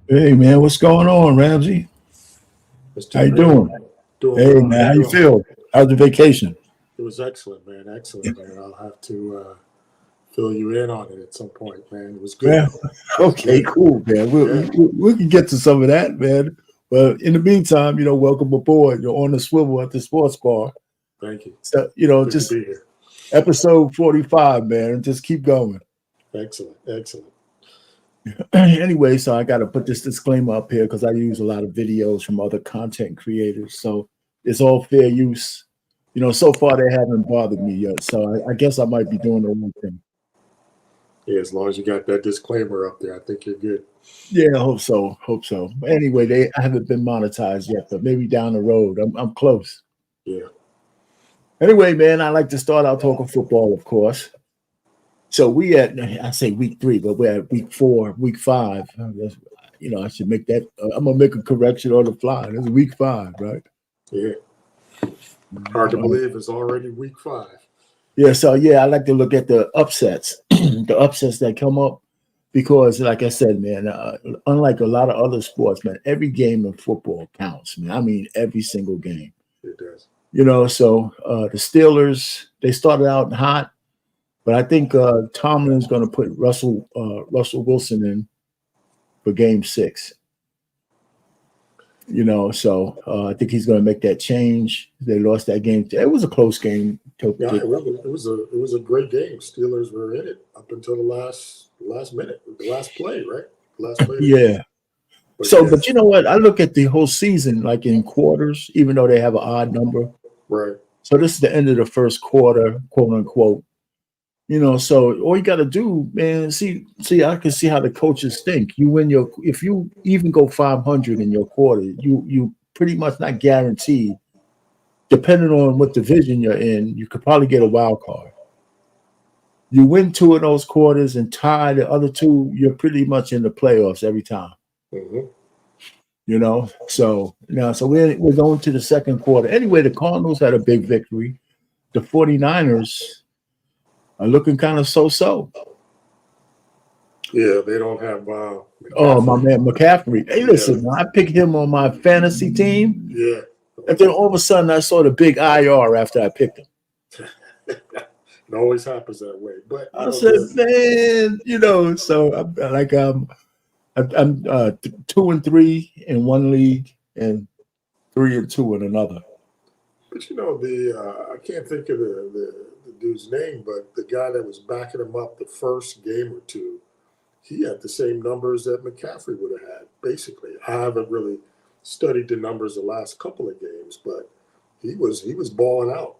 Hey man, what's going on, Ramsey? How you doing? Doing Hey well. man, how you feel? How's the vacation? It was excellent, man. Excellent, man. I'll have to fill you in on it at some point, man. It was good. Yeah. Okay, cool, man. We can get to some of that, man. But in the meantime, welcome aboard. You're on the swivel at the Sportsbar. Thank you. So, Good just to be here. episode 45, man. Just keep going. Excellent. Anyway, so I got to put this disclaimer up here because I use a lot of videos from other content creators. So it's all fair use. So far they haven't bothered me yet. So I guess I might be doing the wrong thing. Yeah, as long as you got that disclaimer up there, I think you're good. Yeah, I hope so. But anyway, I haven't been monetized yet, but maybe down the road. I'm close. Yeah. Anyway, man, I like to start out talking football, of course. So I say week 3, but we're at week 4, week 5. I should make that. I'm gonna make a correction on the fly. It's week 5, right? Yeah. Hard to believe it's already week 5. Yeah. So I like to look at the upsets, the upsets that come up, because, like I said, man, unlike a lot of other sports, man, every game of football counts, man. I mean, every single game. It does. So the Steelers, they started out hot. But I think Tomlin's going to put Russell Wilson in for Game 6. So I think he's going to make that change. They lost that game. It was a close game. Yeah, it was a great game. Steelers were in it up until the last minute, the last play, right? The last play. Yeah. But you know what? I look at the whole season like in quarters, even though they have an odd number. Right. So this is the end of the first quarter, quote unquote. So all you got to do, man, see, I can see how the coaches think. If you even go 500 in your quarter, you pretty much not guaranteed, depending on what division you're in, you could probably get a wild card. You win 2 of those quarters and tie the other 2, you're pretty much in the playoffs every time. Mm-hmm. So we're going to the second quarter. Anyway, the Cardinals had a big victory. The 49ers are looking kind of so-so. Yeah, they don't have my man McCaffrey. Hey, listen, I picked him on my fantasy team. Yeah. And then all of a sudden I saw the big IR after I picked him. It always happens that way. But I said, man, so I'm 2-3 in one league and 3-2 in another. But I can't think of the dude's name, but the guy that was backing him up the first game or 2, he had the same numbers that McCaffrey would have had, basically. I haven't really studied the numbers the last couple of games, but he was balling out.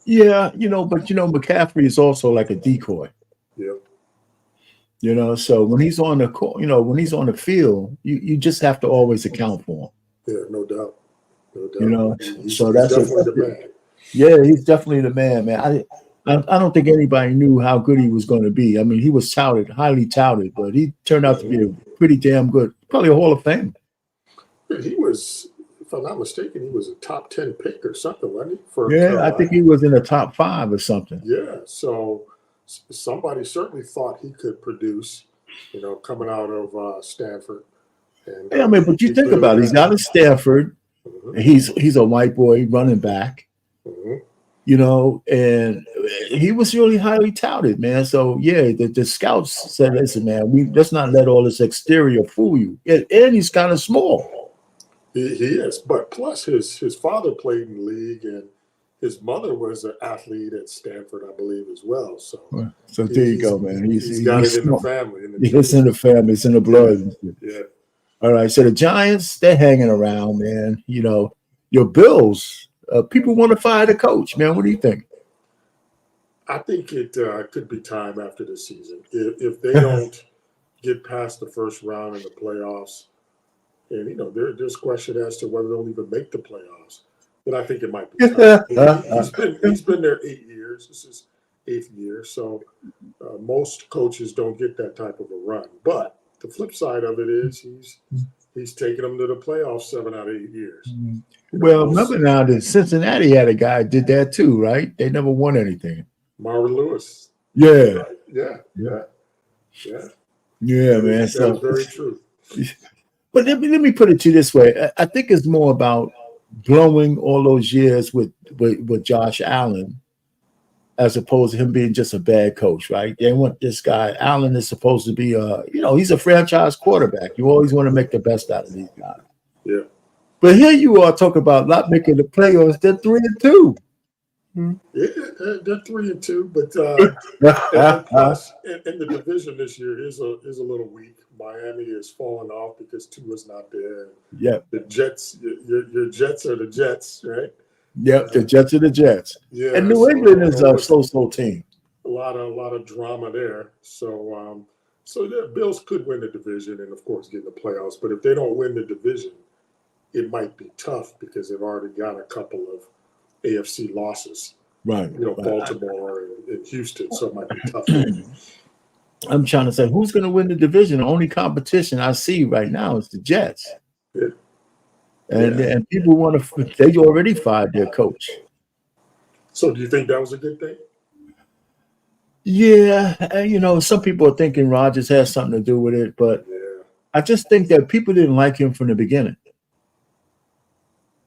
Yeah, but McCaffrey is also like a decoy. Yeah. So when he's on the court, when he's on the field, you just have to always account for him. Yeah, no doubt. He's definitely the man. Yeah, he's definitely the man. I don't think anybody knew how good he was going to be. I mean, he was highly touted, but he turned out to be a pretty damn good, probably a Hall of Fame. He was, if I'm not mistaken, he was a top 10 pick or something, wasn't he? I think he was in the top 5 or something. Yeah, so somebody certainly thought he could produce, coming out of Stanford. And, but you think about it. He's out of Stanford. Mm-hmm. He's a white boy running back. Mm-hmm. And he was really highly touted, man. So the scouts said, "Listen, man, let's not let all this exterior fool you." And he's kind of small. He is, but plus his father played in the league, and his mother was an athlete at Stanford, I believe, as well. So there you go, man. He's got it in the family. It's in the family. It's in the blood. Yeah. All right. So the Giants, they're hanging around, man. Your Bills. People want to fire the coach, man. What do you think? I think it could be time after the season. If they don't get past the first round in the playoffs. And, there's question as to whether they'll even make the playoffs. But I think it might be tough. He's been there 8 years. This is 8th year. So most coaches don't get that type of a run. But the flip side of it is he's taken them to the playoffs 7 out of 8 years. Well, remember now that Cincinnati had a guy did that too, right? They never won anything. Marvin Lewis. Yeah. Right. Yeah, man. That's very true. But let me put it to you this way. I think it's more about blowing all those years with Josh Allen as opposed to him being just a bad coach, right? They want this guy. Allen is supposed to be he's a franchise quarterback. You always want to make the best out of these guys. Yeah. But here you are talking about not making the playoffs. They're 3-2. Yeah, they're 3-2, but plus, in the division this year is a little weak. Miami is falling off because Tua's not there. Yeah, the Jets, your Jets are the Jets, right? Yep, the Jets are the Jets. Yeah, and New England is a so-so team. A lot of drama there. So the Bills could win the division and of course get in the playoffs. But if they don't win the division, it might be tough because they've already got a couple of AFC losses, right? Baltimore and Houston, so it might be tough. I'm trying to say, who's going to win the division? The only competition I see right now is the Jets, and people want to. They already fired their coach. So, do you think that was a good thing? Yeah, some people are thinking Rodgers has something to do with it, but I just think that people didn't like him from the beginning.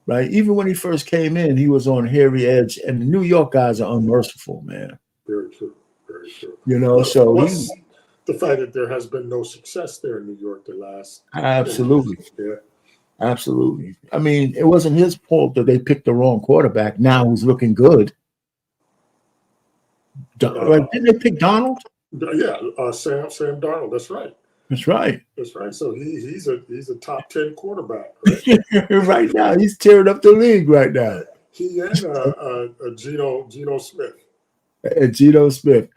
Right, even when he first came in, he was on hairy edge, and the New York guys are unmerciful, man. Very true, very true. The fact that there has been no success there in New York the last absolutely, years. Absolutely. I mean, it wasn't his fault that they picked the wrong quarterback. Now who's looking good? Didn't they pick Donald? Yeah, Sam Darnold. That's right. That's right. That's right. So he's a top 10 quarterback, right? Right now, he's tearing up the league right now. He and Geno Smith. And Geno Smith.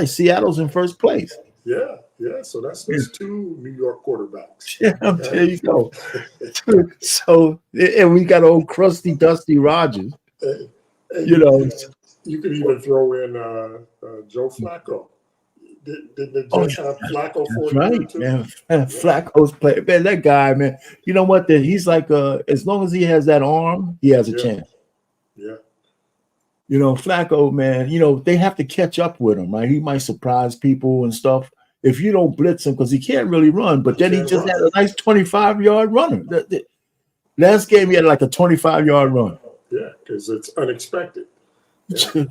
Seattle's in first place. Yeah. So that's 2 New York quarterbacks. Yeah, there you go. So, and we got old crusty, dusty Rodgers. You could even throw in Joe Flacco. Did the Jets have Flacco for a year too? Man. Flacco's play. Man, that guy, man. You know what? He's like as long as he has that arm, he has a chance. Yeah. Flacco, man, they have to catch up with him, right? He might surprise people and stuff if you don't blitz him because he can't really run. But then he just had a nice 25-yard runner. Last game, he had like a 25-yard run. Yeah, because it's unexpected. So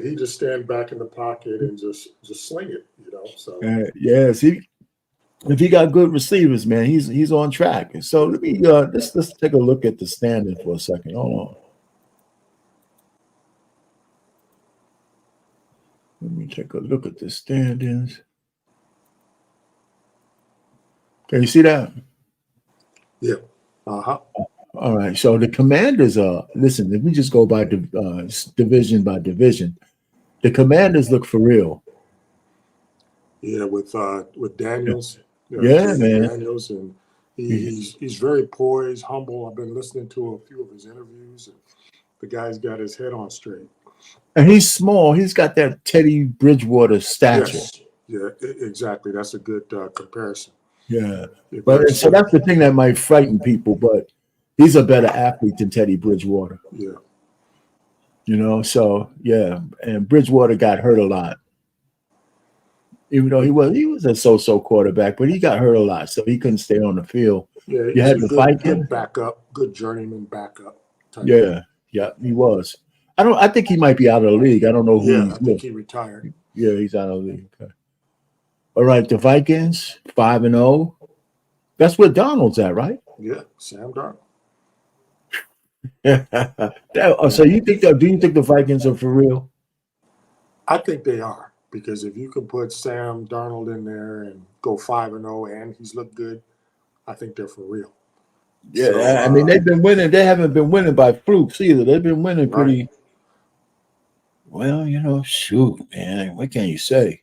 he just stand back in the pocket and just sling it, So yes, if he got good receivers, man, he's on track. So let me let's take a look at the standings for a second. Hold on. Let me take a look at the standings. Can you see that? Yeah. Uh-huh. All right. So the Commanders listen, if we just go by division by division, the Commanders look for real. Yeah, with Daniels. Man. Daniels, and he's very poised, humble. I've been listening to a few of his interviews, and the guy's got his head on straight. And he's small. He's got that Teddy Bridgewater stature. Yes. Yeah, exactly. That's a good comparison. Yeah. But so that's the thing that might frighten people, but he's a better athlete than Teddy Bridgewater. Yeah. And Bridgewater got hurt a lot. Even though he was a so-so quarterback, but he got hurt a lot, so he couldn't stay on the field. Yeah, you had to fight him. Good backup, good journeyman backup. Yeah, he was. I think he might be out of the league. I don't know who. Yeah, I think he retired. Yeah, he's out of the league. Okay. All right, the Vikings 5-0. That's where Donald's at, right? Yeah, Sam Darnold. So you think that? Do you think the Vikings are for real? I think they are, because if you can put Sam Darnold in there and go 5-0 and he's looked good, I think they're for real. Yeah, so, I mean they've been winning. They haven't been winning by flukes either. They've been winning pretty. Right. Well, shoot, man, what can you say?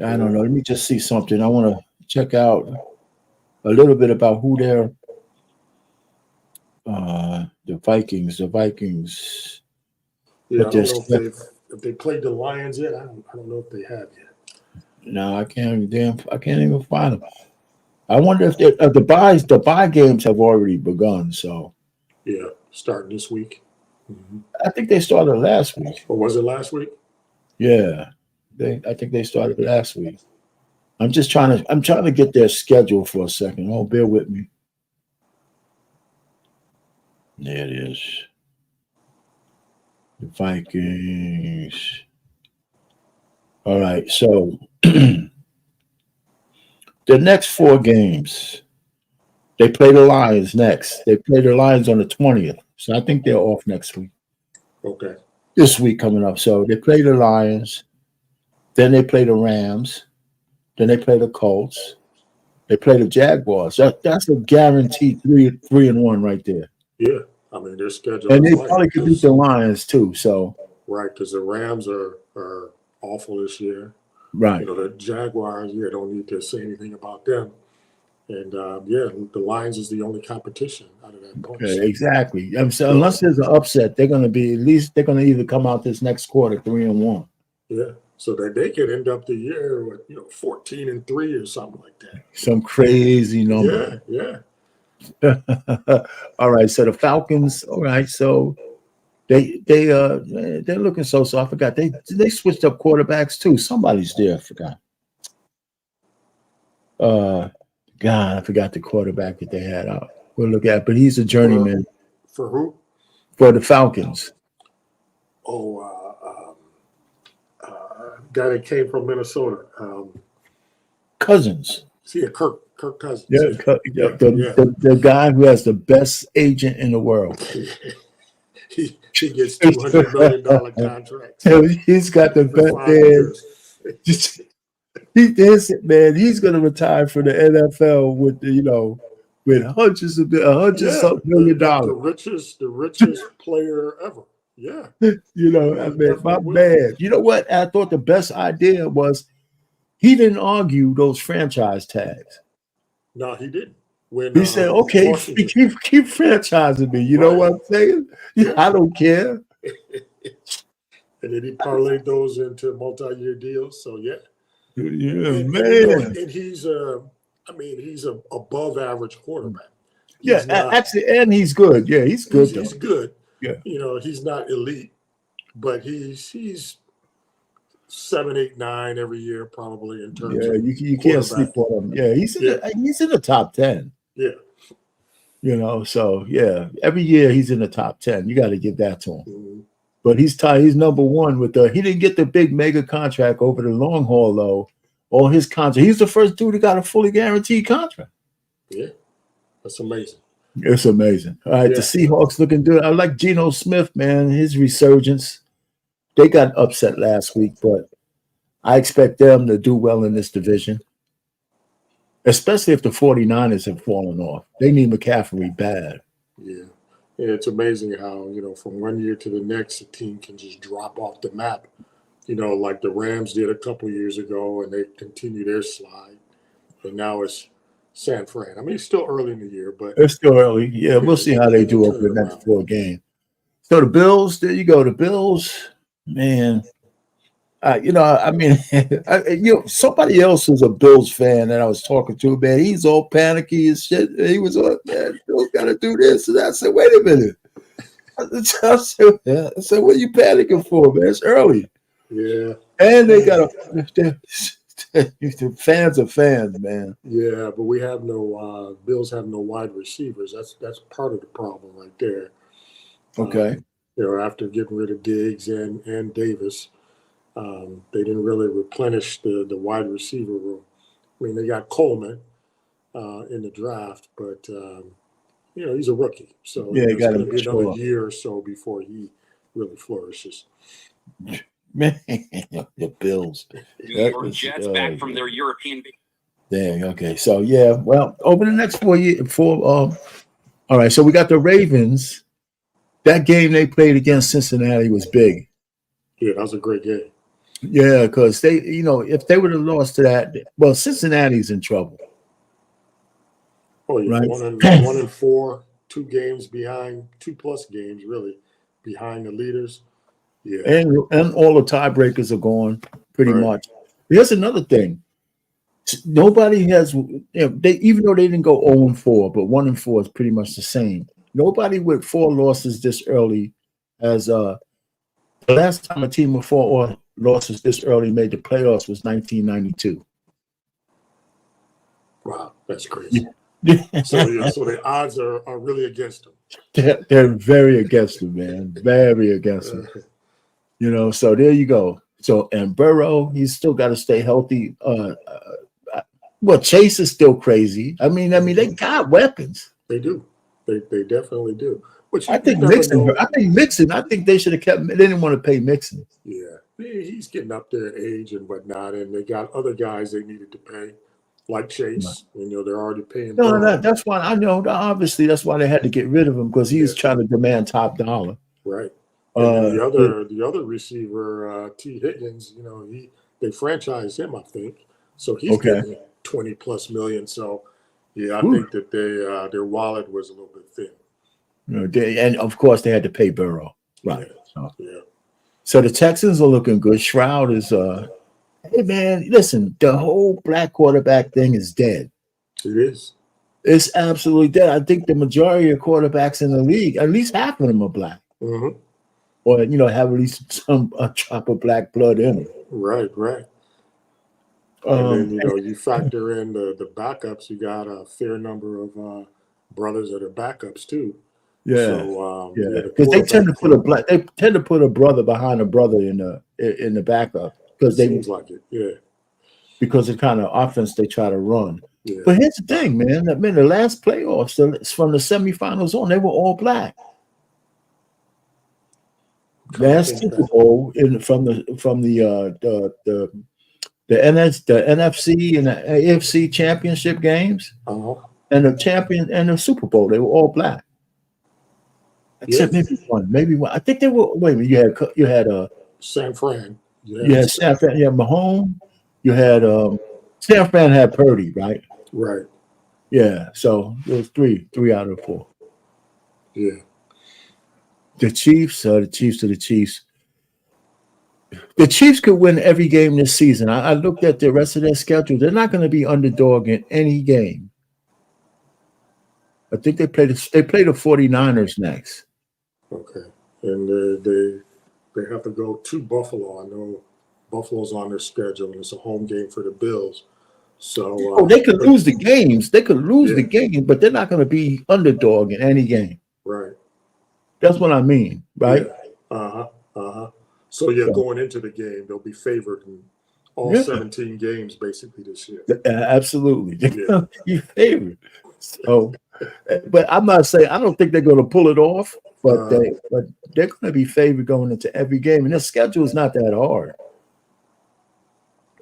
I don't know. Let me just see something. I want to check out a little bit about who they're. The Vikings. The Vikings. Yeah, But I don't there's know if they played the Lions yet. I don't know if they have yet. no. I can't even find them. I wonder if the buy games have already begun. So Yeah, starting this week. Mm-hmm. I think they started last week. Or was it last week? Yeah, I think they started last week. I'm trying to get their schedule for a second. Oh, bear with me. There it is. The Vikings. All right, so the next 4 games, they play the Lions next. They play the Lions on the 20th. So I think they're off next week. Okay. This week coming up. So they play the Lions, then they play the Rams, then they play the Colts, they play the Jaguars. That's a guaranteed 3-1 right there. Yeah, I mean their schedule And is they light. probably could beat the Lions too. So Right, because the Rams are awful this year. right. You know, the Jaguars, yeah, don't need to say anything about them. And yeah, the Lions is the only competition out of that bunch. Yeah, exactly. So unless there's an upset, they're going to be at least they're going to either come out this next quarter 3-1. Yeah, so that they could end up the year with 14-3 or something like that. Some crazy number. Yeah. All right. So the Falcons. All right. So they're looking so. I forgot they switched up quarterbacks too. Somebody's there. I forgot. God, I forgot the quarterback that they had out. We'll look at, but he's a journeyman For who? for the Falcons. Oh, guy that came from Minnesota. Cousins. See, Kirk Cousins. Yeah, the guy who has the best agent in the world. he gets $200 million contracts. He's got the best. He's going to retire for the NFL with with hundreds of million dollars. The richest player ever. Yeah. My man. You know what? I thought the best idea was he didn't argue those franchise tags. No, he didn't. When he said, "Okay, keep franchising me." You know what I'm saying? Yeah. I don't care. And then he parlayed those into multi-year deals. So yeah, man. And he's he's a above average quarterback. Actually, and he's good. Yeah, he's good. He's good. Yeah, he's not elite, but he's 7, 8, 9 every year probably in terms. Yeah, you can't sleep on him. Yeah, he's in the top 10. Yeah. So yeah, every year he's in the top 10. You got to give that to him. Mm-hmm. But he's number one with he didn't get the big mega contract over the long haul though. All his contract. He's the first dude who got a fully guaranteed contract. Yeah, that's amazing. It's amazing. All right, the Seahawks looking good. I like Geno Smith, man. His resurgence. They got upset last week, but I expect them to do well in this division, especially if the 49ers have fallen off. They need McCaffrey bad. Yeah. It's amazing how, from one year to the next, a team can just drop off the map, like the Rams did a couple years ago, and they continue their slide. And now it's San Fran. I mean, it's still early in the year, but it's still early. Yeah, we'll see how they do over the next 4 games. So the Bills, there you go. The Bills, man. Somebody else who's a Bills fan that I was talking to, man, he's all panicky and shit. He was like, man, Bills got to do this. And I said, wait a minute. I said, what are you panicking for, man? It's early. Yeah. And they got the fans are fans, man. Yeah, but we have no Bills have no wide receivers. That's part of the problem right there. Okay. After getting rid of Diggs and Davis. They didn't really replenish the wide receiver room. I mean, they got Coleman in the draft, but he's a rookie, so it's going to be another year or so before he really flourishes. Man, the Bills. New York Jets back from their European. Dang. Okay. So yeah. Well, over the next 4 years, all right. So we got the Ravens. That game they played against Cincinnati was big. Yeah, that was a great game. Yeah, because they, if they would have lost to that, well, Cincinnati's in trouble, Oh yeah, right? 1-4, 2 games behind, 2+ games really behind the leaders. Yeah, And all the tiebreakers are gone, pretty right. much. Here's another thing. Nobody has, they even though they didn't go 0-4, but 1-4 is pretty much the same. Nobody with 4 losses this early has the last time a team with 4 losses this early made the playoffs was 1992. Wow, that's crazy. So the odds are really against them. They're very against them, man. Very against them. So there you go. So, and Burrow, he's still got to stay healthy. Well, Chase is still crazy. I mean, they got weapons. They do. They definitely do. But I think Mixon. I think they should have kept. They didn't want to pay Mixon. Yeah, he's getting up there in age and whatnot, and they got other guys they needed to pay, like Chase. They're already paying. No, that's why I know. Obviously, that's why they had to get rid of him because he was trying to demand top dollar. Right. And the other receiver, T. Higgins, they franchised him, I think, so he's getting $20+ million. So, yeah, I think that their wallet was a little bit thin. And of course, they had to pay Burrow, right? Yeah. So the Texans are looking good. Shroud is, hey man, listen, the whole black quarterback thing is dead. It is. It's absolutely dead. I think the majority of quarterbacks in the league, at least half of them are black. Mm-hmm. Or have at least a drop of black blood in them. Right. And then you factor in the backups. You got a fair number of brothers that are backups too. Yeah, so, because they tend to put a brother behind a brother in the backup because seems like it. Yeah, because the kind of offense they try to run. Yeah. But here's the thing, man. The last playoffs from the semifinals on, they were all black. Last Super Bowl from the NFC and the AFC championship games, and the champion and the Super Bowl, they were all black. Except maybe one. I think they were. Wait a minute, you had San Fran. You had San Fran. You had Mahomes. You had San Fran had Purdy, right? Right. Yeah. So it was three out of 4. Yeah. The Chiefs are the Chiefs. The Chiefs could win every game this season. I looked at the rest of their schedule. They're not going to be underdog in any game. I think they play the 49ers next. Okay. And they have to go to Buffalo. I know Buffalo's on their schedule, and it's a home game for the Bills. So they could lose the games. They could lose the game, but they're not going to be underdog in any game. Right. That's what I mean, right? Yeah. So going into the game, they'll be favored in all 17 games basically this year. Absolutely. They're you favored. So, but I'm not saying I don't think they're going to pull it off, but they're going to be favored going into every game, and their schedule is not that hard.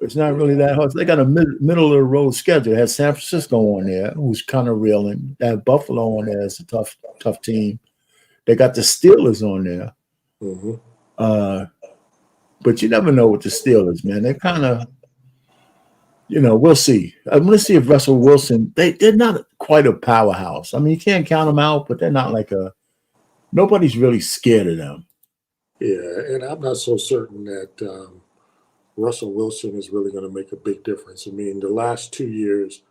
It's not really that hard. They got a middle of the road schedule. They have San Francisco on there, who's kind of reeling. They have Buffalo on there as a tough team. They got the Steelers on there. Mm-hmm. But you never know with the Steelers, man. They're kind of, we'll see. I'm going to see if Russell Wilson, they're not quite a powerhouse. I mean, you can't count them out, but they're not like nobody's really scared of them. Yeah, and I'm not so certain that Russell Wilson is really going to make a big difference. I mean, the last 2 years,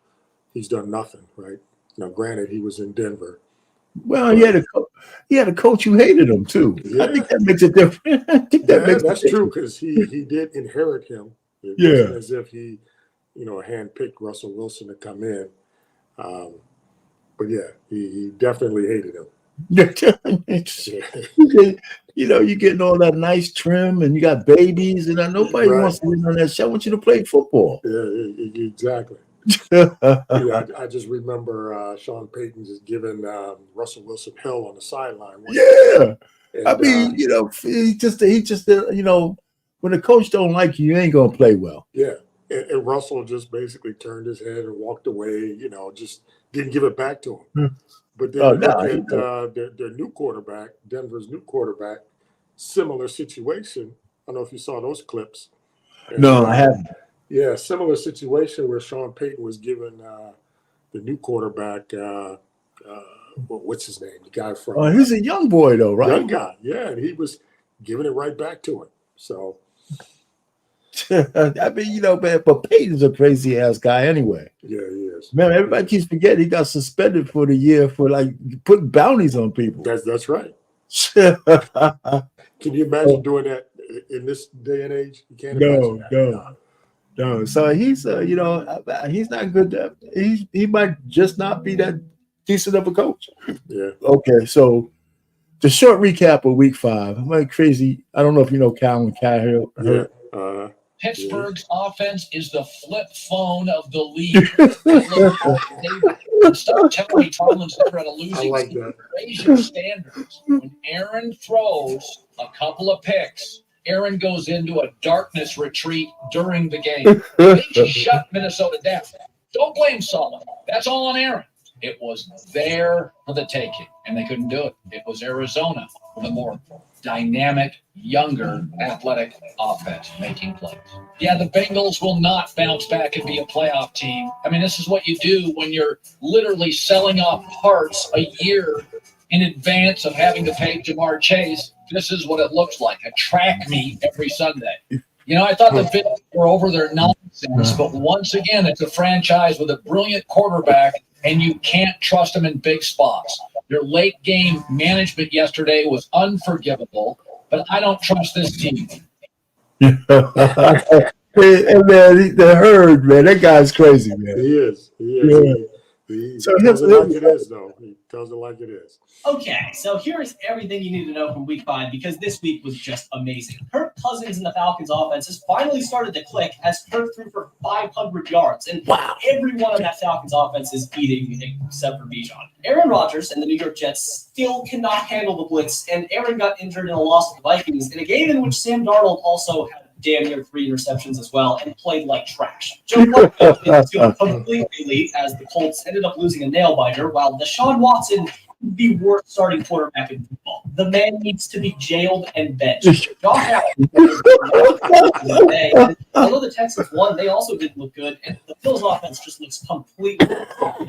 he's done nothing, right? Now, granted, he was in Denver. Well, he had a coach who hated him too. Yeah. I think that makes a difference. That's true because he did inherit him. It wasn't as if he, handpicked Russell Wilson to come in. But he definitely hated him. You're getting all that nice trim, and you got babies, and nobody wants to be on that show. I want you to play football. Yeah, exactly. I just remember Sean Payton just giving Russell Wilson hell on the sideline. And, I mean, he just when the coach don't like you ain't gonna play well. Yeah, and Russell just basically turned his head and walked away. Just didn't give it back to him. But then look at their new quarterback, Denver's new quarterback. Similar situation. I don't know if you saw those clips. And, No, I haven't. Yeah, similar situation where Sean Payton was given the new quarterback. What's his name? The guy from Oh, he's a young boy though, right? young guy. Yeah, and he was giving it right back to him. So I mean, man, but Peyton's a crazy ass guy anyway. yeah, he is. Man, everybody keeps forgetting he got suspended for the year for like putting bounties on people. That's right. No, Can you imagine doing that in this day and age? You can't imagine that. no. So he's, he's not good. He might just not be that decent of a coach. Yeah. Okay, so the short recap of Week 5. I'm like crazy. I don't know if you know Calvin Cahill. Yeah. Pittsburgh's offense is the flip phone of the league. Stop telling me Tomlin's never had a losing I like that. Raise your standards. When Aaron throws a couple of picks, Aaron goes into a darkness retreat during the game. They shut Minnesota down. Don't blame Sullivan. That's all on Aaron. It was there for the taking, and they couldn't do it. It was Arizona with a more dynamic, younger, athletic offense making plays. Yeah, the Bengals will not bounce back and be a playoff team. I mean, this is what you do when you're literally selling off parts a year in advance of having to pay Jamar Chase. This is what it looks like, a track meet every Sunday. I thought the Bills were over their nonsense, but once again, it's a franchise with a brilliant quarterback, and you can't trust them in big spots. Their late game management yesterday was unforgivable, but I don't trust this team. Hey, man, the herd, man, that guy's crazy, man. He is. Yeah. He tells it like it is, though. He tells it like it is. Okay, so here's everything you need to know from Week 5 because this week was just amazing. Kirk Cousins and the Falcons offense has finally started to click as Kirk threw for 500 yards. And everyone on that Falcons offense is eating except for Bijan. Aaron Rodgers and the New York Jets still cannot handle the blitz, and Aaron got injured in a loss to the Vikings in a game in which Sam Darnold also had damn near 3 interceptions as well and played like trash. Joe Flacco is doing completely elite as the Colts ended up losing a nail biter, while Deshaun Watson the worst starting quarterback in football. The man needs to be jailed and benched. Josh Allen. Although the Texans won, they also didn't look good, and the Bills' offense just looks completely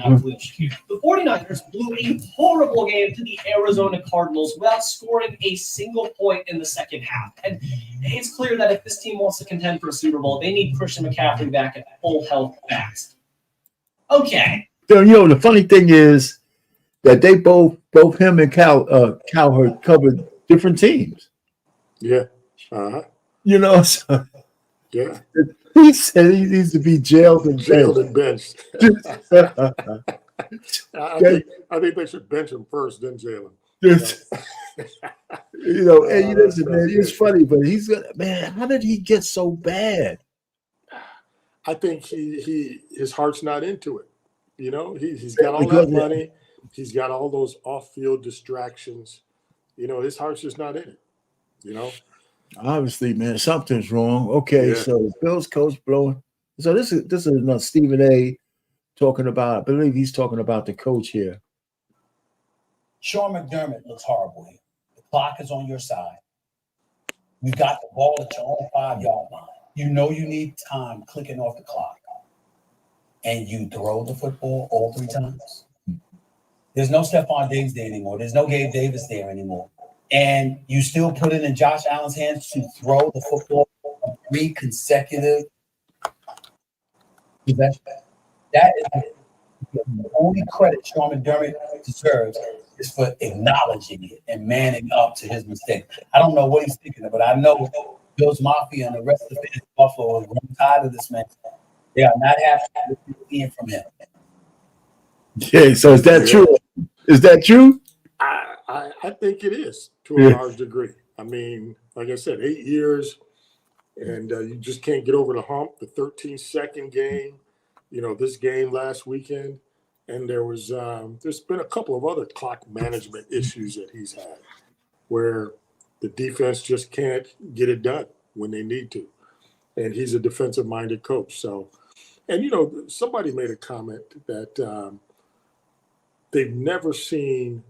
unflinch. The 49ers blew a horrible game to the Arizona Cardinals without scoring a single point in the second half. And it's clear that if this team wants to contend for a Super Bowl, they need Christian McCaffrey back at full health fast. Okay. The funny thing is that they both him and Cowherd covered different teams. Yeah. So, yeah. He said he needs to be jailed and benched. I think they should bench him first, then jail him. And listen, man, it's funny, but he's gonna, man. How did he get so bad? I think his heart's not into it. He's got all that money. He's got all those off-field distractions. His heart's just not in it. Obviously, man, something's wrong. Okay, Yeah. so Bill's coach blowing. So this is Stephen A. talking about. I believe he's talking about the coach here. Sean McDermott looks horrible here. The clock is on your side. You got the ball at your own 5-yard line. You know you need time clicking off the clock. And you throw the football all 3 times. There's no Stephon Diggs there anymore. There's no Gabe Davis there anymore. And you still put it in Josh Allen's hands to throw the football 3 consecutive possessions. That is the only credit Sean McDermott deserves is for acknowledging it and manning up to his mistake. I don't know what he's thinking of, but I know Bills Mafia and the rest of the fans of Buffalo are tired of this man. They are not happy with seeing from him. Yeah, so is that true? Is that true? I think it is to a large degree. I mean, like I said, 8 years, and you just can't get over the hump. The 13-second game, this game last weekend, and there's been a couple of other clock management issues that he's had, where the defense just can't get it done when they need to, and he's a defensive-minded coach. So, and somebody made a comment that they've never seen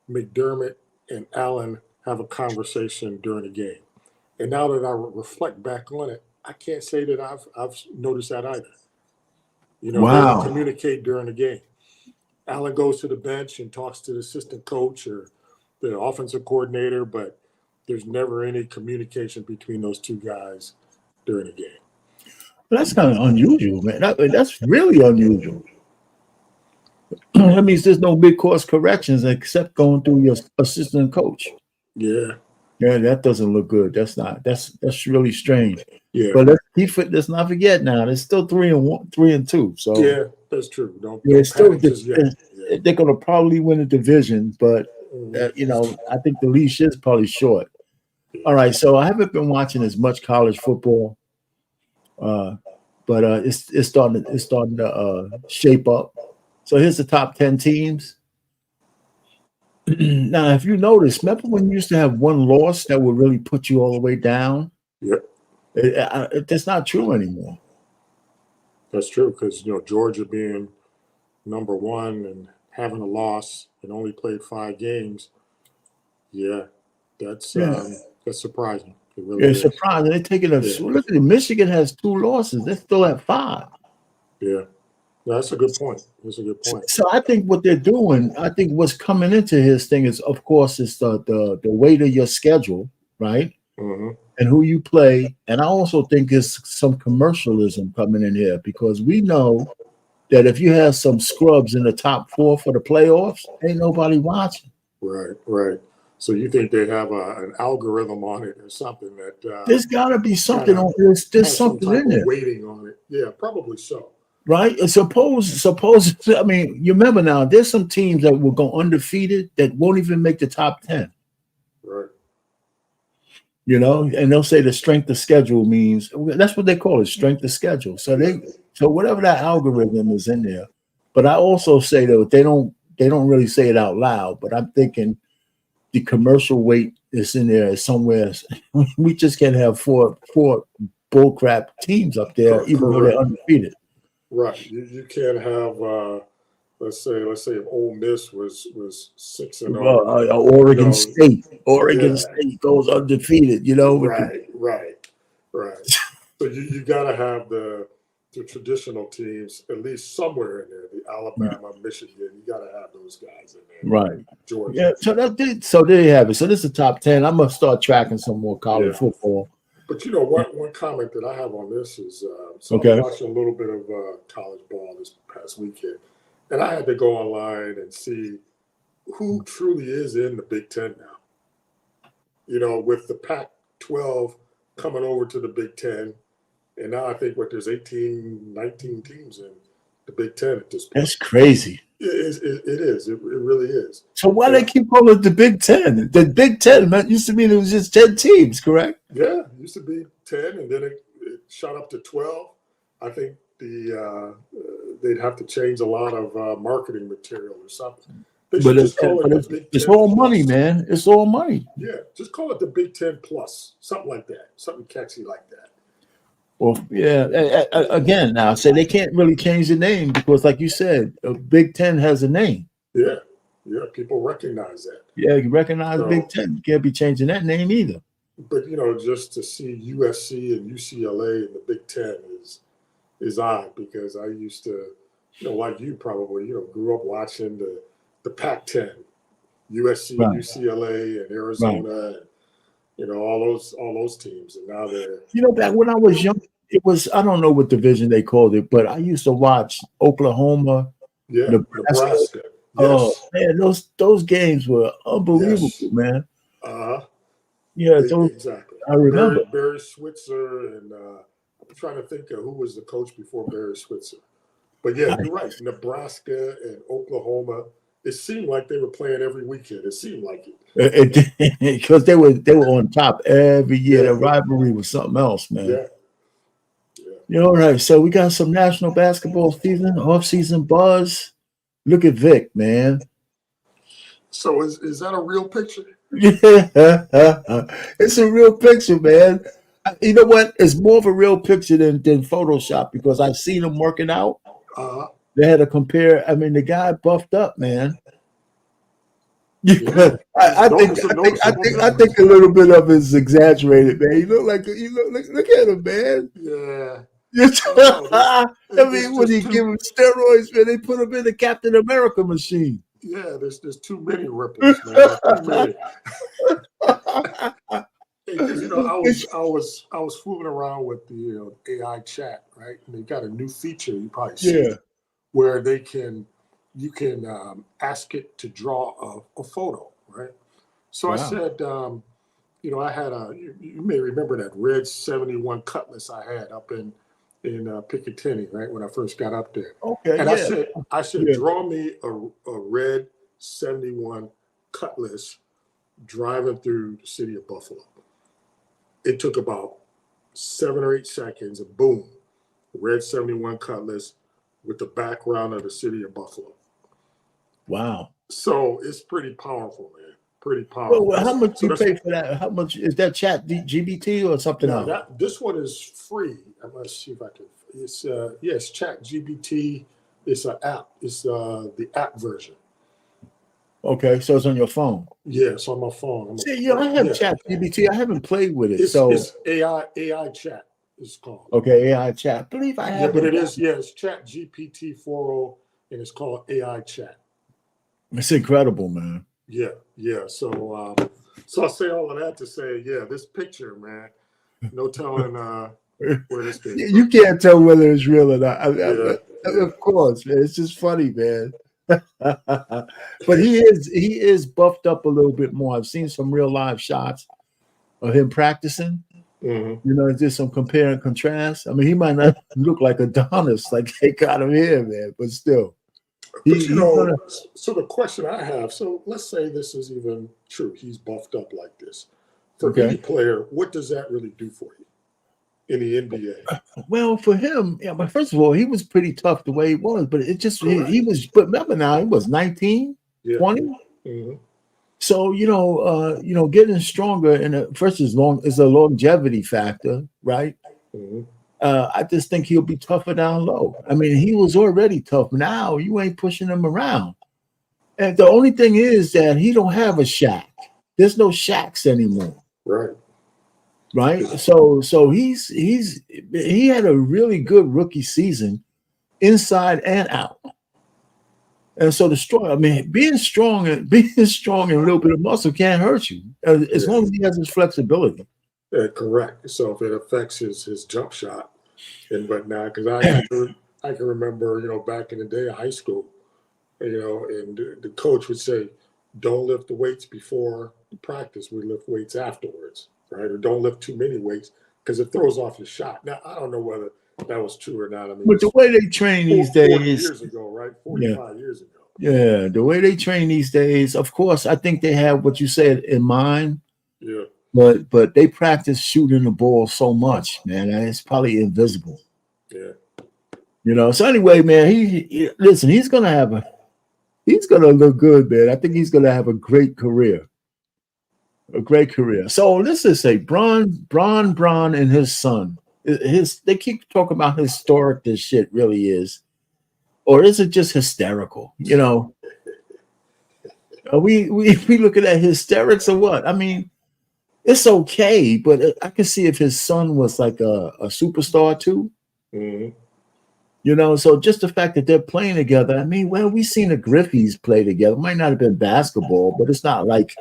McDermott and Allen have a conversation during a game. And now that I reflect back on it, I can't say that I've noticed that either. You know, Wow. they don't communicate during the game. Allen goes to the bench and talks to the assistant coach or the offensive coordinator, but there's never any communication between those two guys during the game. That's kind of unusual, man. That's really unusual. That means there's no big course corrections except going through your assistant coach. Yeah. Yeah, that doesn't look good. That's really strange. Yeah. But let's not forget now. There's still 3-2. So Yeah, that's true. Don't still panic just yet. Yeah. they're going to probably win the division, but you know, I think the leash is probably short. All right, so I haven't been watching as much college football, but it's starting to shape up. So here's the top 10 teams. Now, if you notice, remember when you used to have one loss that would really put you all the way down? Yep. That's not true anymore. That's true because, you know, Georgia being number one and having a loss and only played 5 games, that's surprising. It really is. Surprising. They're taking look at it. Michigan has 2 losses. They're still at 5. Yeah. That's a good point. That's a good point. So I think what they're doing, I think what's coming into his thing is, of course, it's the weight of your schedule, right? Mm-hmm. And who you play. And I also think there's some commercialism coming in here because we know that if you have some scrubs in the top 4 for the playoffs, ain't nobody watching. Right. So you think they have an algorithm on it or something that there's got to be something on this. There's something in there. Waiting on it. Yeah, probably so. Right? Suppose. I mean, you remember now. There's some teams that will go undefeated that won't even make the top 10. Right. You know, and they'll say the strength of schedule means that's what they call it, strength of schedule. So whatever that algorithm is in there. But I also say that they don't really say it out loud. But I'm thinking the commercial weight is in there somewhere. We just can't have four bullcrap teams up there, even though they're undefeated. Right. You can't have let's say if Ole Miss was 6-0. Oregon State goes undefeated, you know. Right. So you gotta have the traditional teams at least somewhere in there. The Alabama, Michigan, you gotta have those guys in there. Right. Georgia. Yeah, so there you have it. So this is the top 10. I'm gonna start tracking some more college football. But you know, one comment that I have on this is I'm watching a little bit of college ball this past weekend, and I had to go online and see who truly is in the Big Ten now. You know, with the Pac-12 coming over to the Big Ten, and now I think there's 18, 19 teams in the Big Ten at this point. That's crazy. It is. It really is. So why they keep calling it the Big Ten? The Big Ten used to mean it was just 10 teams, correct? Yeah, it used to be 10, and then it shot up to 12. I think they'd have to change a lot of marketing material or something. It's all money, man. It's all money. Yeah, just call it the Big Ten Plus, something like that, something catchy like that. Well, yeah. Again, now say they can't really change the name because, like you said, Big Ten has a name. Yeah, people recognize that. Yeah, you recognize Big Ten. You can't be changing that name either. But you know, just to see USC and UCLA in the Big Ten is odd because I used to, you know, like you probably, you know, grew up watching the Pac-10, USC, UCLA, and Arizona, and, you know, all those teams, and now they're. You know, back when I was young, it was, I don't know what division they called it, but I used to watch Oklahoma, Nebraska. Yes. Oh man, those games were unbelievable, man. Yeah, exactly. I remember Barry Switzer, and I'm trying to think of who was the coach before Barry Switzer. But yeah, you're right. Nebraska and Oklahoma. It seemed like they were playing every weekend. It seemed like it because they were on top every year. The rivalry was something else, man. Yeah. You know, all right. So we got some national basketball season, off-season buzz. Look at Vic, man. So is that a real picture? Yeah, it's a real picture, man. You know what? It's more of a real picture than Photoshop because I've seen him working out. They had to compare. I mean, the guy buffed up, man. Yeah, I think a little bit of it is exaggerated, man. You look at him, man. Yeah. I mean, when he give him steroids, man, they put him in the Captain America machine. Yeah, there's too many ripples, man. Too many. Because I was fooling around with the AI chat, right? And they got a new feature you probably see where you can ask it to draw a photo, right? So I said, I had you may remember that red 71 Cutlass I had up in Picatinny, right, when I first got up there. Okay, and I said, draw me a red 71 Cutlass driving through the city of Buffalo. It took about 7 or 8 seconds, and boom, red 71 Cutlass with the background of the city of Buffalo. Wow. So it's pretty powerful, man. Pretty powerful. Well, how much do you pay for that? How much is that chat GBT or something else? This one is free. I'm gonna see if I can. It's Chat GBT. It's an app. It's the app version. Okay, so it's on your phone. Yeah, it's on my phone. I have Chat GBT. I haven't played with it. It's AI chat. It's called. Okay, AI chat. I believe I have. Yeah, but it is. Yeah, it's Chat GPT 4.0, and it's called AI chat. It's incredible, man. Yeah. So I say all of that to say, this picture, man. No telling where this came from. You can't tell whether it's real or not. Of course, man. It's just funny, man. But he is buffed up a little bit more. I've seen some real live shots of him practicing. Mm-hmm. Just some compare and contrast. I mean, he might not look like Adonis like they got him here, man, but still. So the question I have, so let's say this is even true. He's buffed up like this. For any player, what does that really do for you in the NBA? Well, for him, but first of all, he was pretty tough the way he was, but it just he was. But remember now, he was 19, 20. Mm-hmm. So getting stronger and first is a longevity factor, right? Mm-hmm. I just think he'll be tougher down low. I mean, he was already tough. Now you ain't pushing him around. And the only thing is that he don't have a Shaq. There's no Shaqs anymore. Right. So he had a really good rookie season inside and out. And so being strong and a little bit of muscle can't hurt you as long as he has his flexibility. Correct. So if it affects his jump shot and whatnot, because I can remember, back in the day of high school, and the coach would say, don't lift the weights before practice. We lift weights afterwards, right? Or don't lift too many weights because it throws off your shot. Now, I don't know whether that was true or not. I mean, but the way they train these days, 40 years ago, right? 45 years ago. Yeah, the way they train these days, of course, I think they have what you said in mind. Yeah. But they practice shooting the ball so much, man. It's probably invisible. Yeah. So anyway, man, listen, he's gonna look good, man. I think he's gonna have a great career. So let's just say Bron and his son. They keep talking about how historic this shit really is. Or is it just hysterical? Are we looking at hysterics or what? I mean, it's okay, but I can see if his son was like a superstar too. Mm-hmm. So just the fact that they're playing together. I mean, well, we've seen the Griffeys play together. It might not have been basketball, but it's not like,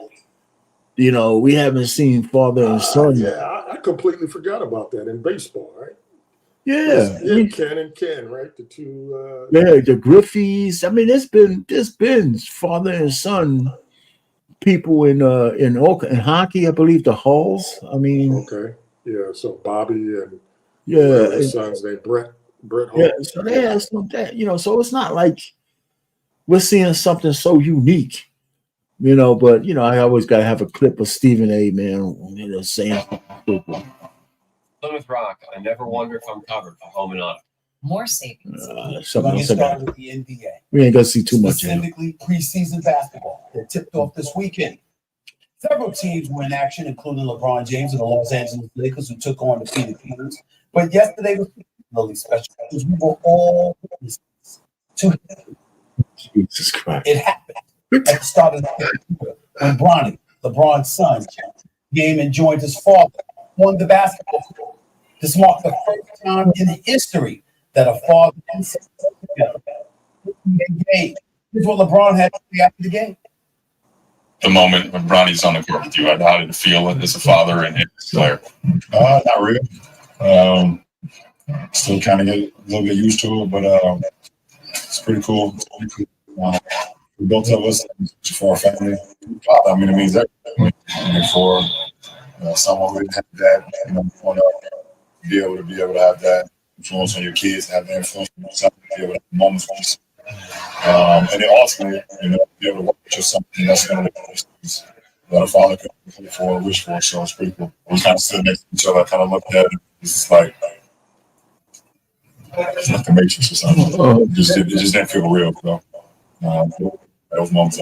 we haven't seen father and son. Yeah, I completely forgot about that in baseball, right? Yeah, Ken and Ken, right? The two. The Griffeys. I mean, there's been father and son people in hockey. I believe the Halls. I mean, okay, yeah. So Bobby and his son's name Brett Hall. Yeah, so they have some that So it's not like we're seeing something so unique, But I always gotta have a clip of Stephen A. Man, saying. Plymouth Rock, I never wonder if I'm covered for home and auto. More savings. Something else started with the NBA. We ain't gonna see too much. Specifically, preseason basketball. They're tipped off this weekend. Several teams were in action, including LeBron James and the Los Angeles Lakers, who took on the Phoenix Suns. But yesterday was really special because we were all to Jesus Christ. It happened. at the start of the year when LeBron's son, came and joined his father on the basketball court. This marked the first time in history that a father and son together game. Here's what LeBron had to say after the game. The moment when Bronny's on the court with you, how did it feel as a father and as a player? Not really. Still kind of get a little bit used to it, but it's pretty cool. It's pretty cool. For both of us, for our family, I mean, it means everything. I mean, for someone who didn't have that, want to be able to have that influence on your kids, have that influence on yourself, be able to have moments with yourself. And then ultimately, be able to work with something that's going to that a father could hope for or wish for. So it's pretty cool. We kind of stood next to each other, kind of looked at it. It's like it's like the Matrix or something. It just didn't feel real, though. Those moments.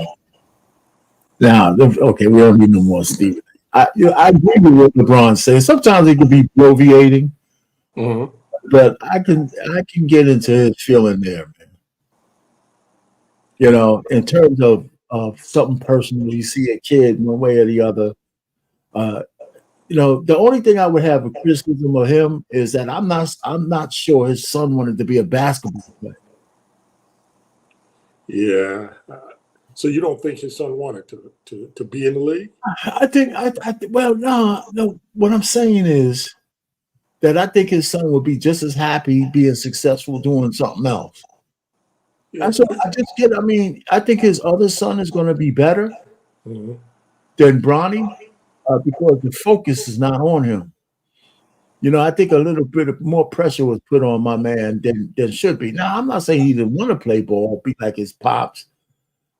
Now, okay, we don't need no more, Steve. I agree with what LeBron says. Sometimes it can be bloviating, but I can get into his feeling there, man. In terms of something personal, you see a kid one way or the other. The only thing I would have a criticism of him is that I'm not sure his son wanted to be a basketball player. Yeah. So you don't think his son wanted to be in the league? I think no. What I'm saying is that I think his son would be just as happy being successful doing something else. Yeah. That's what I just get. I mean, I think his other son is going to be better Mhm. than Bronny because the focus is not on him. I think a little bit of more pressure was put on my man than should be. Now, I'm not saying he didn't want to play ball, be like his pops,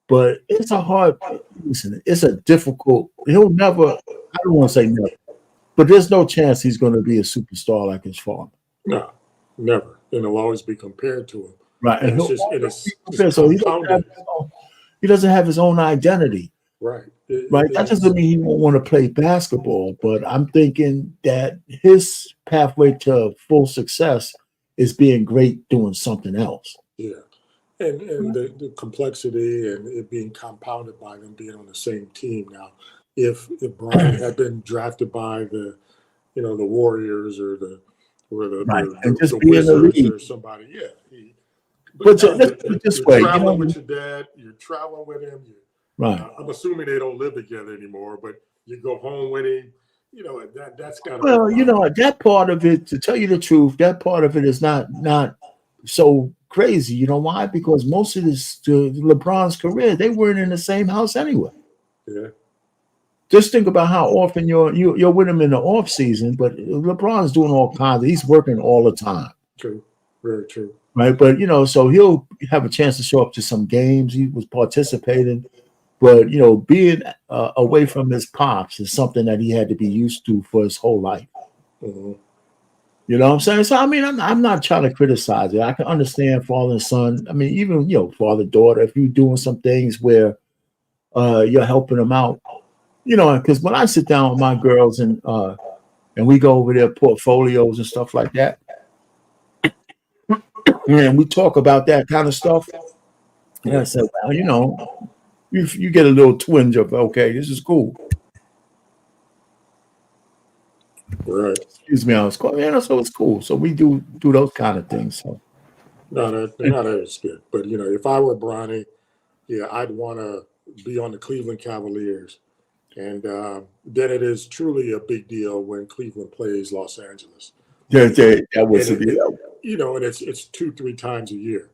but it's a hard. Listen, it's a difficult. He'll never. I don't want to say never, but there's no chance he's going to be a superstar like his father. No, never. And it'll always be compared to him. Right, and it's just so compounded. he doesn't have his own identity. Right. That doesn't mean he won't want to play basketball, but I'm thinking that his pathway to full success is being great doing something else. Yeah. And the complexity and it being compounded by them being on the same team now. If Brian had been drafted by the Warriors or the Wizards or somebody, But let's put it this way, you're traveling with your dad, you're traveling with him. Right. I'm assuming they don't live together anymore, but you go home with him. That's got to. Well, that part of it, to tell you the truth, that part of it is not so crazy. You know why? Because most of LeBron's career, they weren't in the same house anyway. Yeah. Just think about how often you're with him in the off season, but LeBron's doing all kinds. He's working all the time. True. Very true. Right, but so he'll have a chance to show up to some games. He was participating, but being away from his pops is something that he had to be used to for his whole life. Mm-hmm. You know what I'm saying? So I mean, I'm not trying to criticize it. I can understand father and son. I mean, even father daughter. If you're doing some things where you're helping them out, because when I sit down with my girls and we go over their portfolios and stuff like that. And we talk about that kind of stuff. And I said, well, you get a little twinge of, okay, this is cool. Right. Excuse me, I was calling. So it's cool. So we do those kind of things. So. No, not as good. But if I were Bronny, I'd want to be on the Cleveland Cavaliers, and then it is truly a big deal when Cleveland plays Los Angeles. That was and it's 2-3 times a year,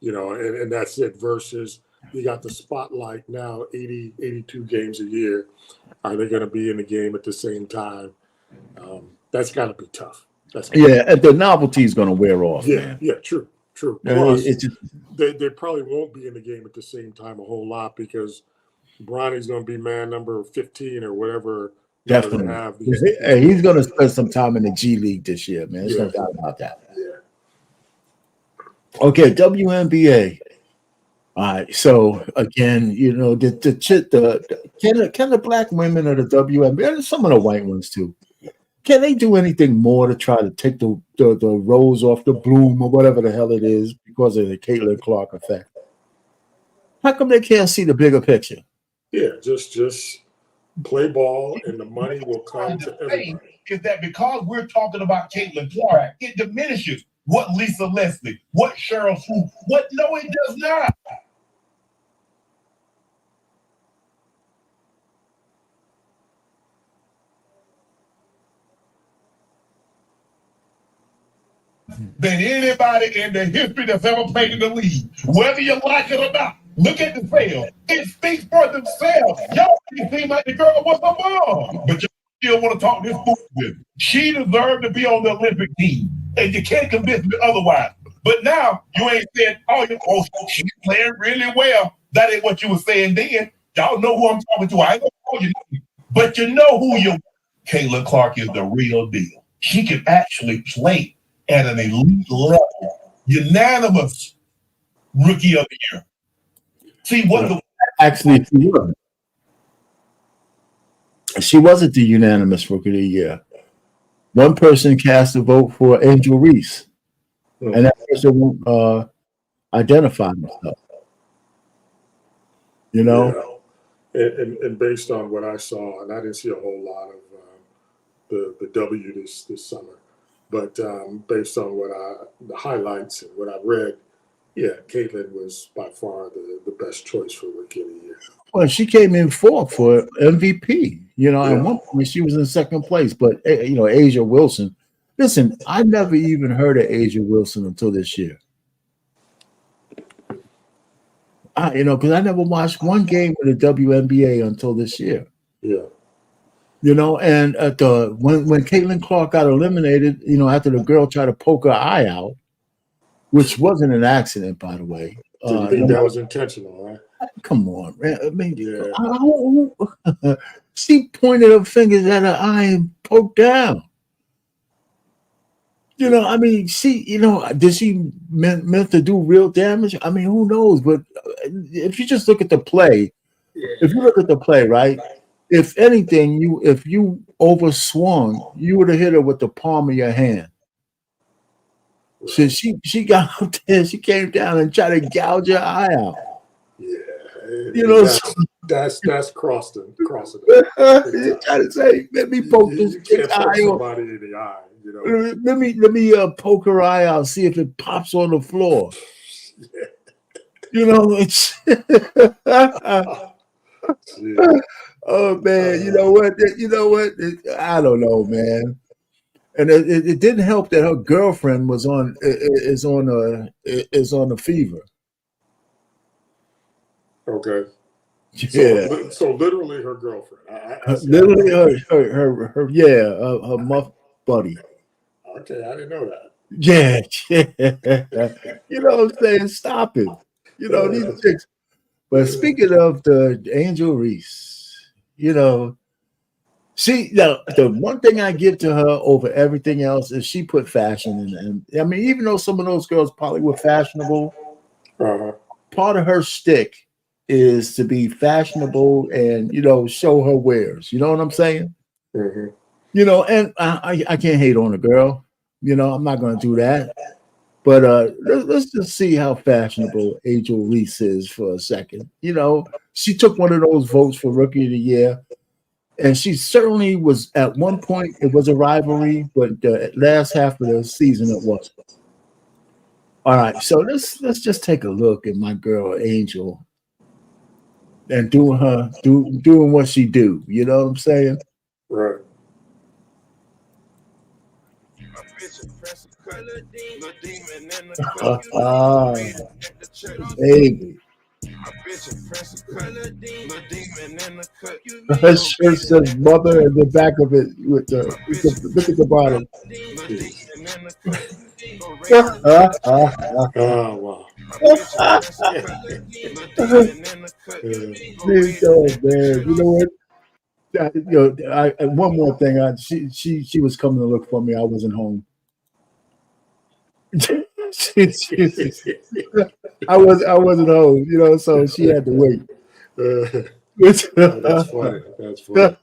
and that's it versus you got the spotlight now 82 games a year. Are they going to be in the game at the same time? That's got to be tough. And the novelty is going to wear off. Yeah, true. Plus, they probably won't be in the game at the same time a whole lot because Bronny's going to be man number 15 or whatever. Definitely. Have he's going to spend some time in the G League this year, man. There's no doubt about that. Yeah. Okay, WNBA. All right. So again, can the black women of the WNBA, and some of the white ones too, can they do anything more to try to take the rose off the bloom or whatever the hell it is because of the Caitlin Clark effect? How come they can't see the bigger picture? Yeah, just play ball, and the money will come to everybody. Is that because we're talking about Caitlin Clark, it diminishes what Lisa Leslie, what Cheryl Swoop, what? No, it does not. Than anybody in the history that's ever played in the league, whether you like it or not. Look at the sales. It speaks for themselves. Y'all make it seem like the girl was a mom, but you still want to talk this bullshit. She deserved to be on the Olympic team, and you can't convince me otherwise. But now you ain't saying, oh, she's playing really well. That ain't what you were saying then. Y'all know who I'm talking to. I ain't gonna call you, but you know who you. Caitlin Clark is the real deal. She can actually play at an elite level, unanimous rookie of the year. See what the Actually, she wasn't the unanimous rookie of the year. One person cast a vote for Angel Reese, and that person won't identify himself. You know, and based on what I saw, and I didn't see a whole lot of the W this summer. But based on the highlights and what I read, yeah, Caitlin was by far the best choice for Rookie of the Year. Well, she came in fourth for MVP. You know, at one point she was in second place. But you know, Asia Wilson. Listen, I never even heard of Asia Wilson until this year. You know, because I never watched one game of the WNBA until this year. Yeah. You know, and at when Caitlin Clark got eliminated, you know, after the girl tried to poke her eye out, which wasn't an accident, by the way. So you think that was intentional, right? Come on, man. I mean, she pointed her fingers at her eye and poked down. You know, I mean, did she meant to do real damage? I mean, who knows? But if you just look at the play, right? If anything, if you overswung, you would have hit her with the palm of your hand. So she got up there, she came down and tried to gouge her eye out. Yeah, you know, that's crossing. You try to say, let me poke this chick's eye out. Somebody in the eye, you know. Let me poke her eye out, see if it pops on the floor. Yeah. You know, it's. Oh man, you know what? I don't know, man. And it didn't help that her girlfriend is on the fever. Okay. Yeah. So literally her girlfriend. Literally her muff buddy. Okay, I didn't know that. Yeah. You know what I'm saying? Stop it. You know, these chicks. But speaking of the Angel Reese, you know, the one thing I give to her over everything else is she put fashion in it. I mean, even though some of those girls probably were fashionable, part of her shtick is to be fashionable and, you know, show her wares. You know what I'm saying? Mm-hmm. You know, and I can't hate on a girl. You know, I'm not going to do that. But let's just see how fashionable Angel Reese is for a second. You know, she took one of those votes for Rookie of the Year. And she certainly was, at one point, it was a rivalry, but the last half of the season it wasn't. All right, so let's just take a look at my girl Angel and doing what she do. You know what I'm saying? Right. Baby. Her shirt says mother in the back of it with the look at the bottom. Oh wow. Man, you know what? You know, one more thing. She was coming to look for me. I wasn't home. I wasn't home, you know, so she had to wait. That's funny. That's funny.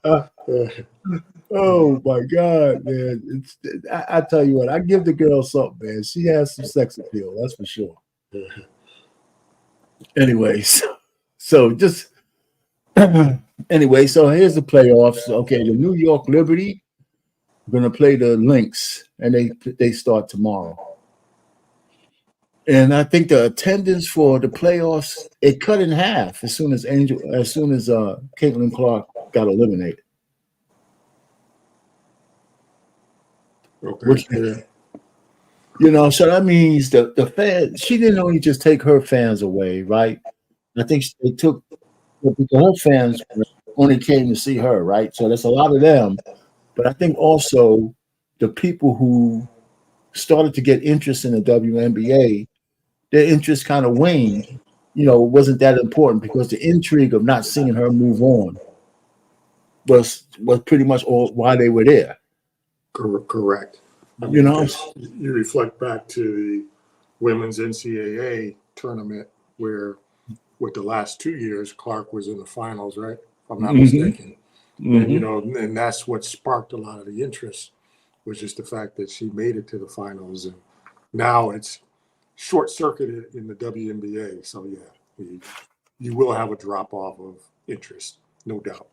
Oh my God, man! I tell you what, I give the girl something, man. She has some sex appeal, that's for sure. Anyways, So just anyway, so here's the playoffs. Okay, the New York Liberty are going to play the Lynx, and they start tomorrow. And I think the attendance for the playoffs it cut in half as soon as Caitlin Clark got eliminated. Okay. Which, so that means the fans. She didn't only just take her fans away, right? I think they took her fans only came to see her, right? So there's a lot of them, but I think also the people who started to get interest in the WNBA, their interest kind of waned. It wasn't that important because the intrigue of not seeing her move on was pretty much all why they were there. Correct. You reflect back to the women's NCAA tournament where, with the last 2 years, Clark was in the finals, right? If I'm not mistaken. And and that's what sparked a lot of the interest, was just the fact that she made it to the finals, and now it's short-circuited in the WNBA. So yeah, you will have a drop-off of interest, no doubt.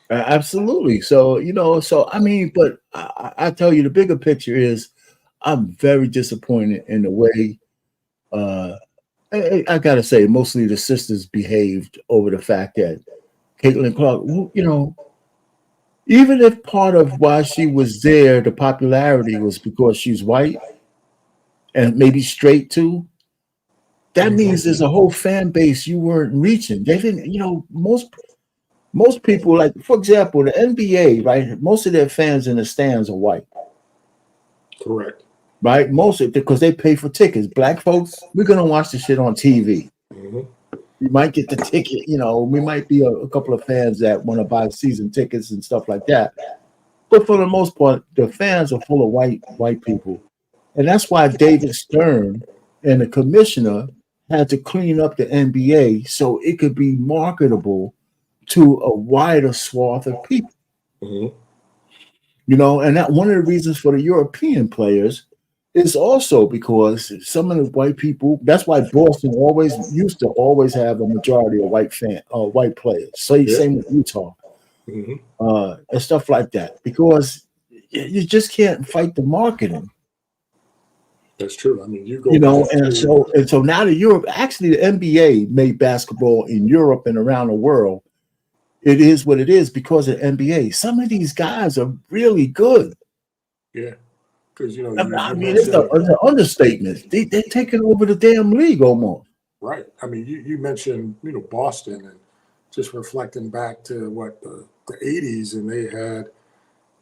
Absolutely. So but I tell you, the bigger picture is I'm very disappointed in the way I gotta say mostly the sisters behaved over the fact that Caitlin Clark, even if part of why she was there, the popularity was because she's white and maybe straight too. That means there's a whole fan base you weren't reaching. They didn't, most people, like, for example, the NBA, right? Most of their fans in the stands are white. Correct. Right? Because they pay for tickets. Black folks, we're going to watch the shit on TV. We might get the ticket, we might be a couple of fans that want to buy season tickets and stuff like that. But for the most part, the fans are full of white people. And that's why David Stern and the commissioner had to clean up the NBA so it could be marketable to a wider swath of people. And that one of the reasons for the European players is also because some of the white people, that's why Boston used to always have a majority of white players. So same with Utah. And stuff like that, because you just can't fight the marketing. That's true. I mean, you go, so now the NBA made basketball in Europe and around the world. It is what it is because of NBA. Some of these guys are really good. Yeah, because it's an understatement. They're taking over the damn league almost. Right. I mean, you mentioned Boston, and just reflecting back to what the 80s, and they had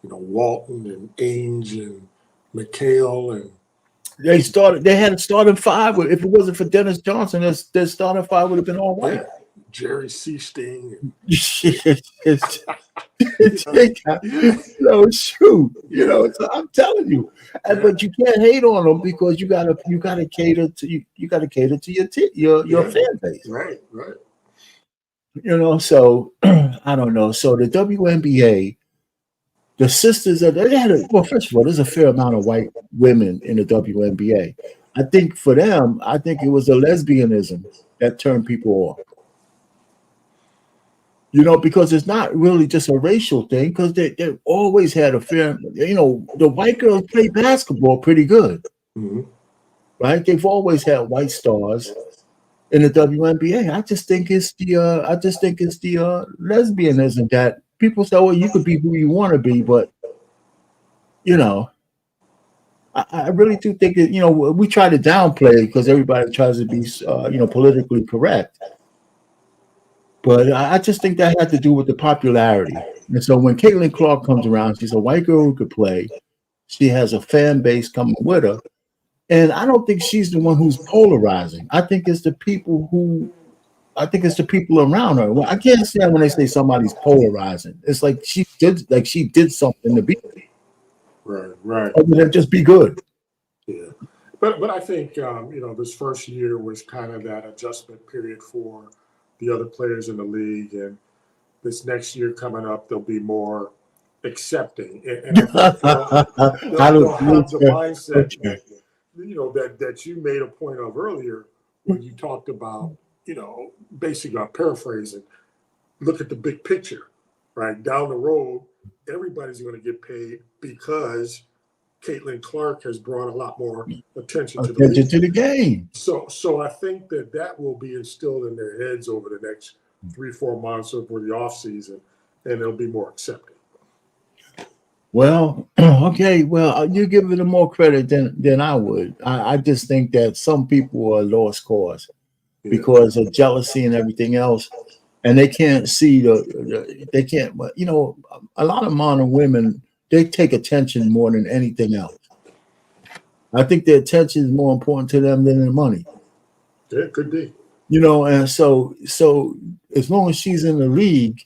Walton and Ainge and McHale, and they had a starting five. If it wasn't for Dennis Johnson, their starting five would have been all white. Yeah. Jerry Seasting. So I'm telling you, but you can't hate on them because you gotta cater to your fan base. Right. So I don't know. So the WNBA, the sisters first of all, there's a fair amount of white women in the WNBA. I think for them, it was the lesbianism that turned people off. Because it's not really just a racial thing, because they always had a fair, the white girls play basketball pretty good. Right? They've always had white stars in the WNBA. I just think it's the lesbianism that people say, well, you could be who you want to be, but I really do think that, we try to downplay because everybody tries to be politically correct. But I just think that had to do with the popularity. And so when Caitlin Clark comes around, she's a white girl who could play. She has a fan base coming with her. And I don't think she's the one who's polarizing. I think it's the people around her. Well, I can't stand when they say somebody's polarizing. It's like she did something to be. Right. Other than just be good. Yeah. But I think, this first year was kind of that adjustment period for the other players in the league, and this next year coming up, they'll be more accepting, and they'll have the mindset that you made a point of earlier when you talked about basically I'm paraphrasing, look at the big picture, right? Down the road, everybody's going to get paid because Caitlin Clark has brought a lot more attention to the game. So I think that will be instilled in their heads over the next 3-4 months over the off season, and they'll be more accepting. Well, okay. Well, you're giving them more credit than I would. I just think that some people are lost cause because of jealousy and everything else, and they can't see they can't. A lot of modern women, they take attention more than anything else. I think the attention is more important to them than the money. Yeah, it could be. And so as long as she's in the league,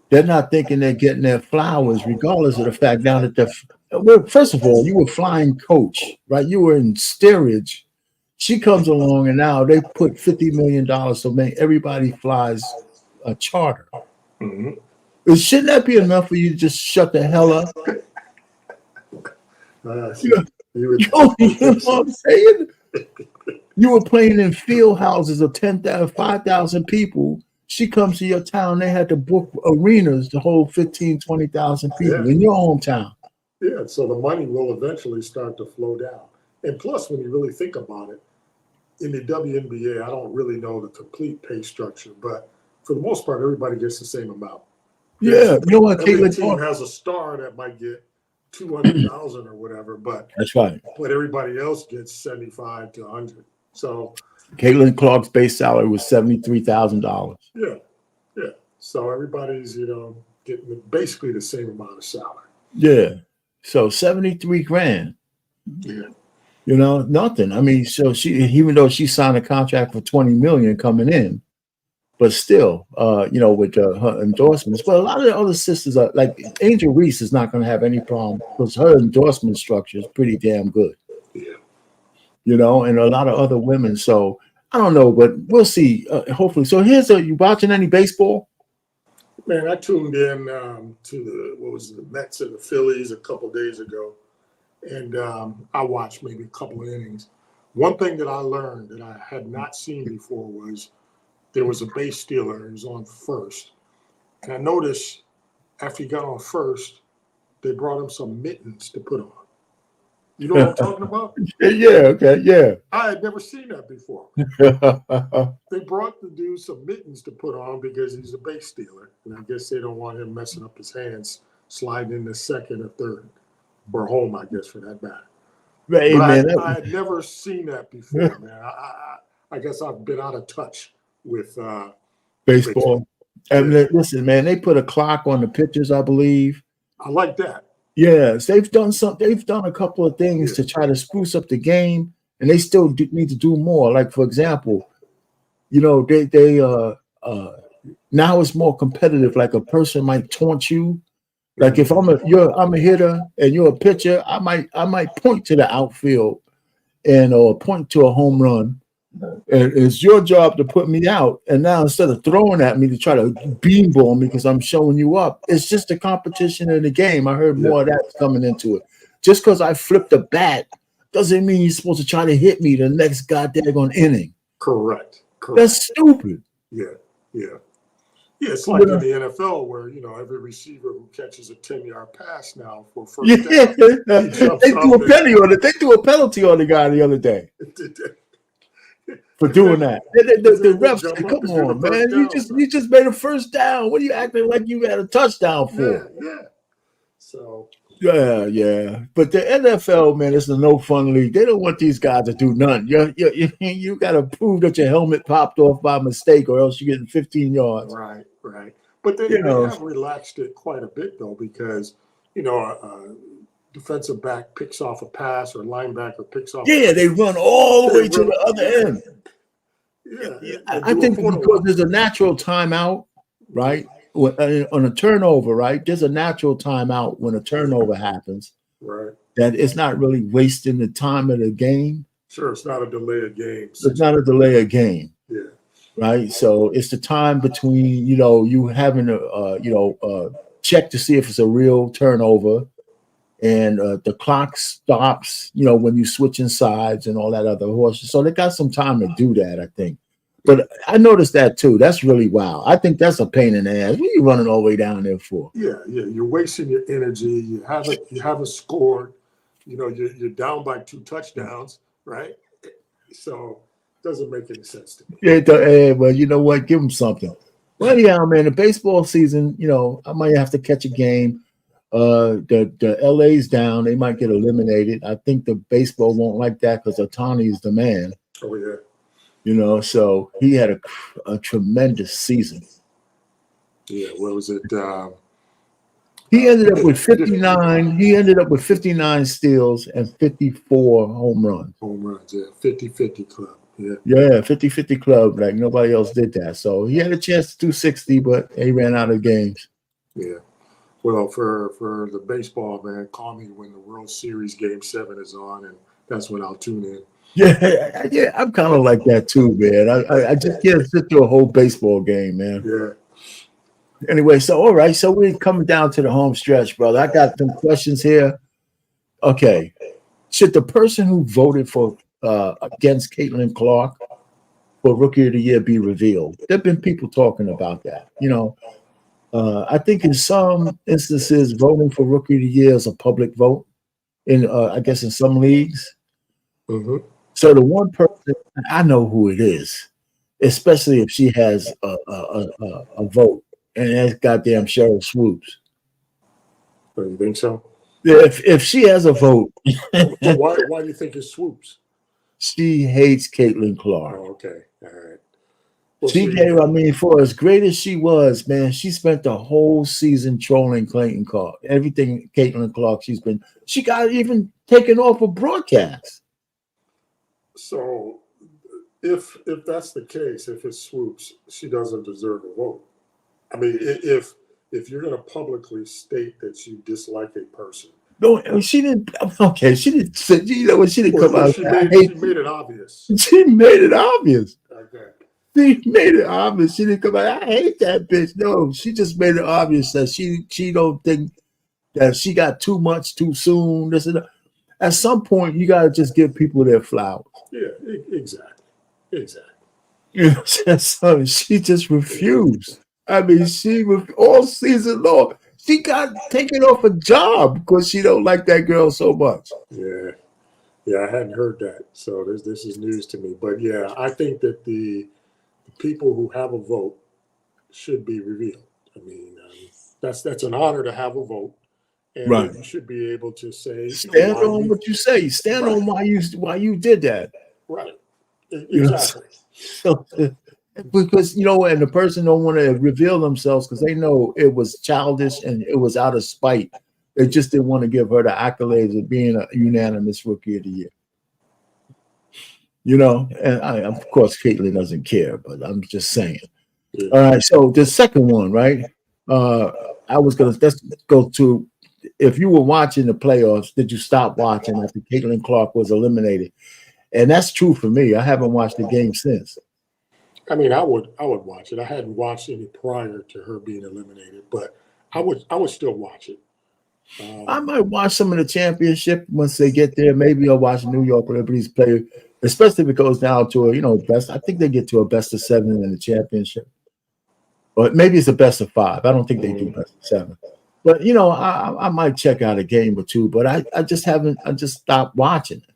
they're not thinking they're getting their flowers, regardless of the fact now that first of all, you were flying coach, right? You were in steerage. She comes along and now they put $50 million to make everybody flies a charter. Mm-hmm. Shouldn't that be enough for you to just shut the hell up? You know what I'm saying? You were playing in field houses of 10,000, 5,000 people. She comes to your town. They had to book arenas to hold 15,000, 20,000 people in your hometown. Yeah, so the money will eventually start to flow down. And plus, when you really think about it, in the WNBA, I don't really know the complete pay structure, but for the most part, everybody gets the same amount. Yeah, you know what? Every team has a star that might get 200,000 or whatever, but that's right. But everybody else gets 75 to 100. So Caitlin Clark's base salary was $73,000. Yeah. So everybody's getting basically the same amount of salary. Yeah. So 73 grand. Yeah. Nothing. I mean, so she, even though she signed a contract for 20 million coming in, but still, with her endorsements. But a lot of the other sisters are like Angel Reese is not going to have any problem because her endorsement structure is pretty damn good. Yeah. And a lot of other women. So I don't know, but we'll see. Hopefully. So you watching any baseball? Man, I tuned in to the Mets and the Phillies a couple of days ago, and I watched maybe a couple of innings. One thing that I learned that I had not seen before was there was a base stealer and he was on first. And I noticed after he got on first, they brought him some mittens to put on. You know what I'm talking about? Yeah, okay, yeah. I had never seen that before. They brought the dude some mittens to put on because he's a base stealer. And I guess they don't want him messing up his hands, sliding into second or third, or home, I guess, for that matter. Hey, I had never seen that before, man. I guess I've been out of touch with baseball. And listen, man, they put a clock on the pitchers, I believe. I like that. Yes, they've done a couple of things to try to spruce up the game, and they still need to do more. Like, for example, they now it's more competitive. Like a person might taunt you. Like if I'm a hitter and you're a pitcher, I might point to the outfield or point to a home run. And it's your job to put me out. And now instead of throwing at me to try to beanball me because I'm showing you up, it's just a competition in the game. I heard more of that coming into it. Just because I flipped a bat doesn't mean you're supposed to try to hit me the next goddamn inning. Correct. That's stupid. Yeah. It's like in the NFL where every receiver who catches a 10-yard pass now for first down, they threw a penalty on it. They threw a penalty on the guy the other day. For doing that. The refs said, come on, man. You just made a first down. What are you acting like you had a touchdown for? Yeah. So yeah. But the NFL, man, it's a no fun league. They don't want these guys to do nothing. You got to prove that your helmet popped off by mistake, or else you're getting 15 yards. Right. But they have relaxed it quite a bit though, because defensive back picks off a pass or linebacker picks off. Yeah, they run all the way to the other end. Yeah. I think because there's a natural timeout, right? On a turnover, right? There's a natural timeout when a turnover happens. Right. That it's not really wasting the time of the game. Sure, it's not a delay of game. It's not a delay of game. Yeah. Right. So it's the time between, you having a check to see if it's a real turnover. And the clock stops, when you switching sides and all that other horses. So they got some time to do that, I think. But I noticed that too. That's really wild. I think that's a pain in the ass. What are you running all the way down there for? Yeah, you're wasting your energy. You haven't scored. You're down by 2 touchdowns, right? So it doesn't make any sense to me. Yeah, well, you know what? Give them something. Well, anyhow, man, the baseball season, I might have to catch a game. The LA's down. They might get eliminated. I think the baseball won't like that because Otani is the man. Oh yeah. So he had a tremendous season. Yeah, what was it? He ended up with 59. He ended up with 59 steals and 54 home runs. Home runs, yeah. 50-50 club. Yeah. Yeah, 50-50 club. Like nobody else did that. So he had a chance to do 60, but he ran out of games. Yeah. Well, for the baseball, man, call me when the World Series Game 7 is on, and that's when I'll tune in. Yeah, I'm kind of like that too, man. I just can't sit through a whole baseball game, man. Yeah. Anyway, so all right, so we're coming down to the home stretch, brother. I got some questions here. Okay, should the person who voted for against Caitlin Clark for Rookie of the Year be revealed? There've been people talking about that. I think in some instances, voting for Rookie of the Year is a public vote. I guess in some leagues. Mm-hmm. So the one person I know who it is, especially if she has a vote, and that's goddamn Cheryl Swoops. Oh, you think so? If she has a vote, So why do you think it's Swoops? she hates Caitlin Clark. Oh, okay. All right. Well, She gave, for as great as she was, man, she spent the whole season trolling Clayton Clark. Everything Caitlin Clark, she got even taken off of broadcast. So if that's the case, if it's Swoops, she doesn't deserve a vote. I mean, if you're going to publicly state that you dislike a person. No, she didn't. Okay, she didn't. You know what? She didn't come out. She made it obvious. She made it obvious. Okay. She made it obvious. She didn't come out. I hate that bitch. No, she just made it obvious that she don't think that she got too much too soon. This and that. At some point, you got to just give people their flowers. Yeah, exactly. So she just refused. I mean, all season long. She got taken off a job because she don't like that girl so much. Yeah, I hadn't heard that. So this is news to me. But yeah, I think that the people who have a vote should be revealed. I mean, that's an honor to have a vote, and right. You should be able to say stand on what you say. Stand on why you did that. Right. Exactly. Because and the person don't want to reveal themselves because they know it was childish and it was out of spite. They just didn't want to give her the accolades of being a unanimous Rookie of the Year. And of course Caitlin doesn't care, but I'm just saying. Yeah. All right, so the second one, right? Let's go to, if you were watching the playoffs, did you stop watching after Caitlin Clark was eliminated? And that's true for me. I haven't watched the game since. I mean, I would watch it. I hadn't watched any prior to her being eliminated, but I would still watch it. I might watch some of the championship once they get there. Maybe I'll watch New York Liberties play, especially if it goes down to a best. I think they get to a best of 7 in the championship, but maybe it's a best of 5. I don't think they do best of 7. But I might check out a game or two. But I just haven't. I just stopped watching it.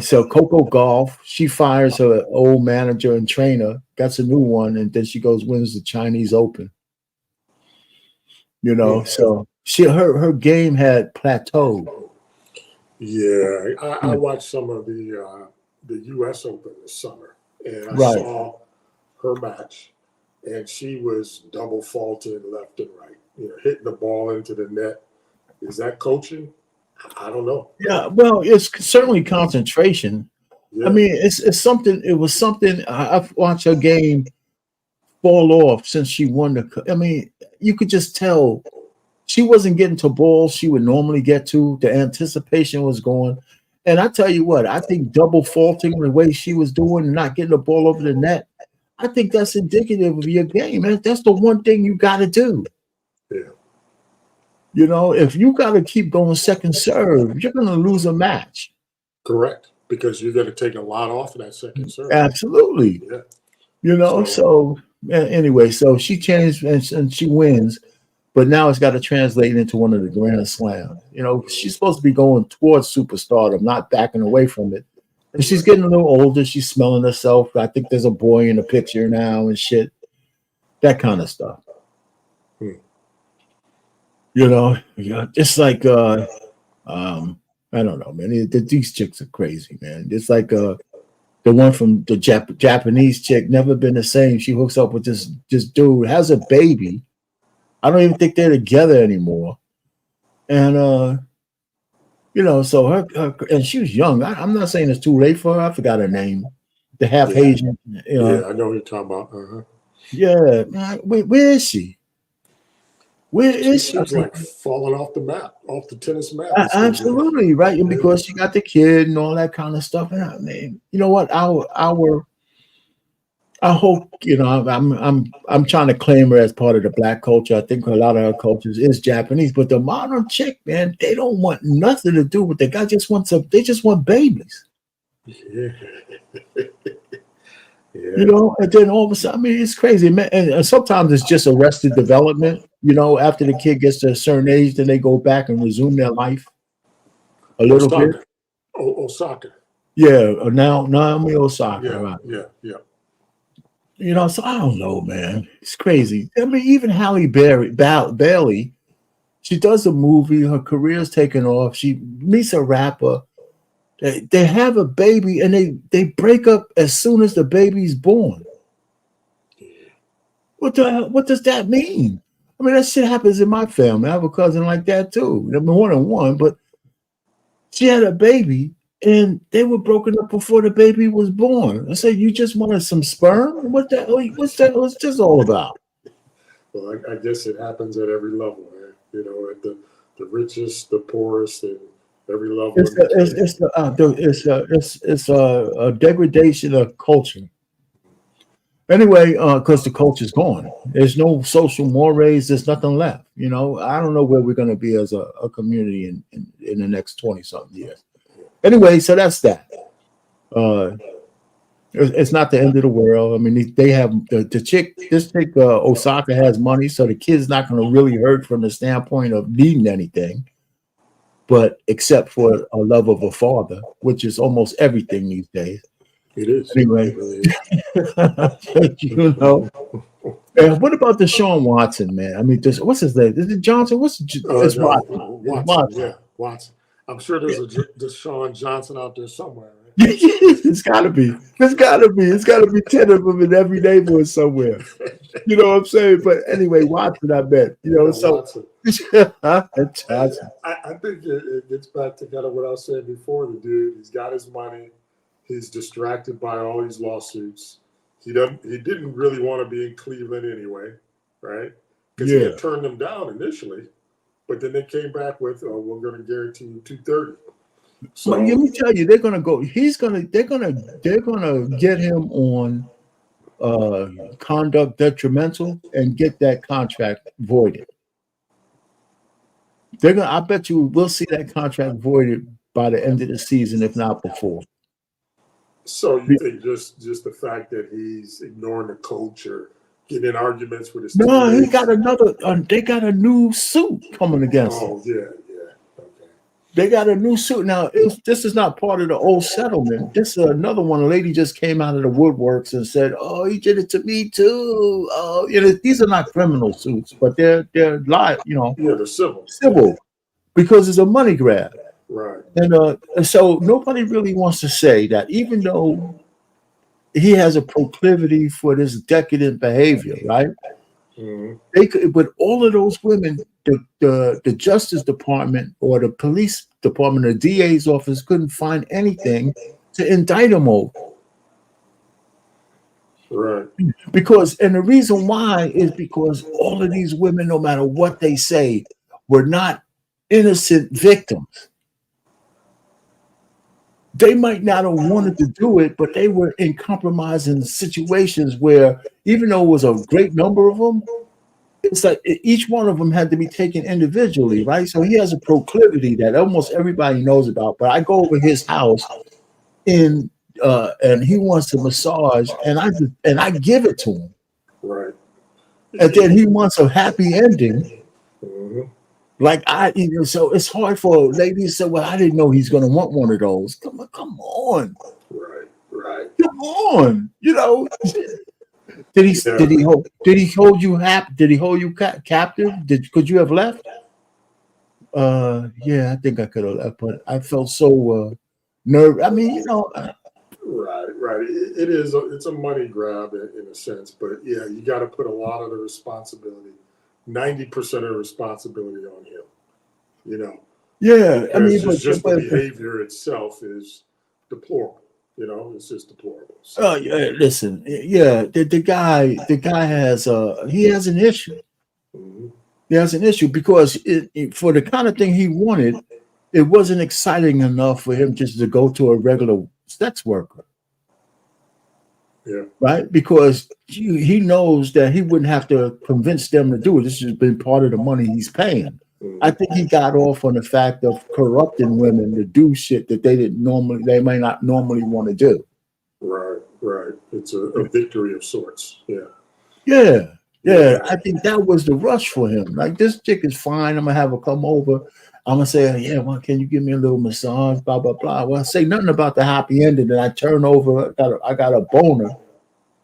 So Coco Gauff, she fires her old manager and trainer, gets a new one, and then she goes wins the Chinese Open. So her game had plateaued. Yeah, I watched some of the U.S. Open this summer, and I saw her match, and she was double faulted left and right, hitting the ball into the net. Is that coaching? I don't know. Yeah, well, it's certainly concentration. Yeah. I mean, it's something. It was something. I've watched her game fall off since she won the. I mean, you could just tell she wasn't getting to balls she would normally get to. The anticipation was going, and I tell you what, I think double faulting the way she was doing, not getting the ball over the net. I think that's indicative of your game, man. That's the one thing you got to do. Yeah. If you got to keep going second serve, you're going to lose a match. Correct. because you're going to take a lot off of that second serve. Absolutely. Yeah. You know, so anyway, so she changed and she wins, but now it's got to translate into one of the Grand Slams. You know, she's supposed to be going towards superstardom, not backing away from it. And she's getting a little older. She's smelling herself. I think there's a boy in the picture now and shit. That kind of stuff. You know, just like I don't know, man. These chicks are crazy, man. It's like the one from the Japanese chick, never been the same. She hooks up with this dude, has a baby. I don't even think they're together anymore. And you know, so her and she was young. I'm not saying it's too late for her. I forgot her name. The half Asian. You know. Yeah, I know what you're talking about. Uh-huh. Yeah, man, where is she? Where is she? She's like falling off the map, off the tennis map. Absolutely, right. And because she got the kid and all that kind of stuff. And I mean, you know what? I hope, you know, I'm trying to claim her as part of the black culture. I think a lot of her cultures is Japanese, but the modern chick, man, they don't want nothing to do with the guy. They just want babies. Yeah. Yeah. You know, and then all of a sudden, I mean, it's crazy, man. And sometimes it's just arrested development. You know, after the kid gets to a certain age, then they go back and resume their life a little bit. Osaka. Yeah, now Naomi Osaka. Yeah, right. yeah. You know, so I don't know, man. It's crazy. I mean, even Halle Bailey, she does a movie. Her career's taken off. She meets a rapper. They have a baby, and they break up as soon as the baby's born. What does that mean? I mean, that shit happens in my family. I have a cousin like that too. I mean, more than one, but she had a baby, and they were broken up before the baby was born. I said, "You just wanted some sperm? What's this all about?" Well, I guess it happens at every level, man. You know, at the richest, the poorest, and every level. It's a degradation of culture. Anyway, because the culture's gone. There's no social mores. There's nothing left. You know, I don't know where we're going to be as a community in the next 20-something years. Anyway, so that's that. It's not the end of the world. I mean, they have this chick, Osaka has money, so the kid's not going to really hurt from the standpoint of needing anything. But except for a love of a father, which is almost everything these days. It is. Anyway, you know. And what about Deshaun Watson, man? I mean, what's his name? Is it Johnson? It's Watson. Yeah, Watson. I'm sure there's a Deshaun Johnson out there somewhere. Right? It's got to be. It's got to be 10 of them in every neighborhood somewhere. You know what I'm saying? But anyway, Watson, I bet. You know, so Watson. I think it gets back to kind of what I was saying before. The dude, he's got his money. He's distracted by all these lawsuits. He didn't really want to be in Cleveland anyway, right? Because he had turned them down initially, but then they came back with, "We're going to guarantee you 230." So let me tell you, they're going to go. They're going to get him on conduct detrimental and get that contract voided. I bet you we'll see that contract voided by the end of the season, if not before. So you think just the fact that he's ignoring the culture, getting in arguments with his teammates? He got another. They got a new suit coming against him. Oh yeah, okay. They got a new suit now. This is not part of the old settlement. This is another one. A lady just came out of the woodworks and said, "Oh, he did it to me too." Oh, you know, these are not criminal suits, but they're live. You know, they're civil. Civil, because it's a money grab. Right. And so nobody really wants to say that, even though he has a proclivity for this decadent behavior, right? Mm-hmm. They could, but all of those women, the Justice Department or the police department or DA's office couldn't find anything to indict him over. Right. And the reason why is because all of these women, no matter what they say, were not innocent victims. They might not have wanted to do it, but they were in compromising situations where, even though it was a great number of them, it's like each one of them had to be taken individually, right? So he has a proclivity that almost everybody knows about. But I go over his house, and he wants a massage, and I give it to him, Right. and then he wants a happy ending. Mhm. Like so it's hard for ladies to say, well, I didn't know he's gonna want one of those. Come on, Right. Right. come on. Did he Yeah. did he hold you Did he hold you captive? Could you have left? Yeah, I think I could have left, but I felt so nervous. I mean, Right. Right. It is. It's a money grab in a sense, but yeah, you got to put a lot of the responsibility, 90% of the responsibility on him. You know. yeah. I mean, Because just the behavior itself is deplorable. You know, it's just deplorable. So, oh yeah, listen, yeah, the guy has he has an issue. mhm. He has an issue because for the kind of thing he wanted, it wasn't exciting enough for him just to go to a regular sex worker. Yeah. Right? Because he knows that he wouldn't have to convince them to do it. This has been part of the money he's paying. I think he got off on the fact of corrupting women to do shit that they may not normally want to do. Right. Right. It's a victory of sorts. Yeah. Yeah. I think that was the rush for him. Like, this chick is fine. I'm gonna have her come over. I'm gonna say, yeah, well, can you give me a little massage? Blah blah blah. Well, I say nothing about the happy ending. Then I turn over. I got a boner,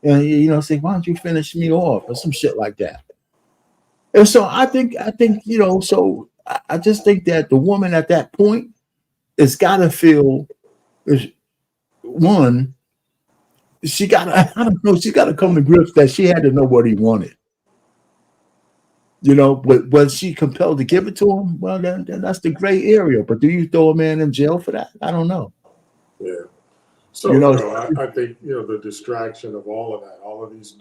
and say, why don't you finish me off or some shit like that. And so I think So I just think that the woman at that point has got to feel is one. She got to, I don't know. She got to come to grips that she had to know what he wanted. But was she compelled to give it to him? Well, then that's the gray area. But do you throw a man in jail for that? I don't know. Yeah. So I think the distraction of all of that, all of these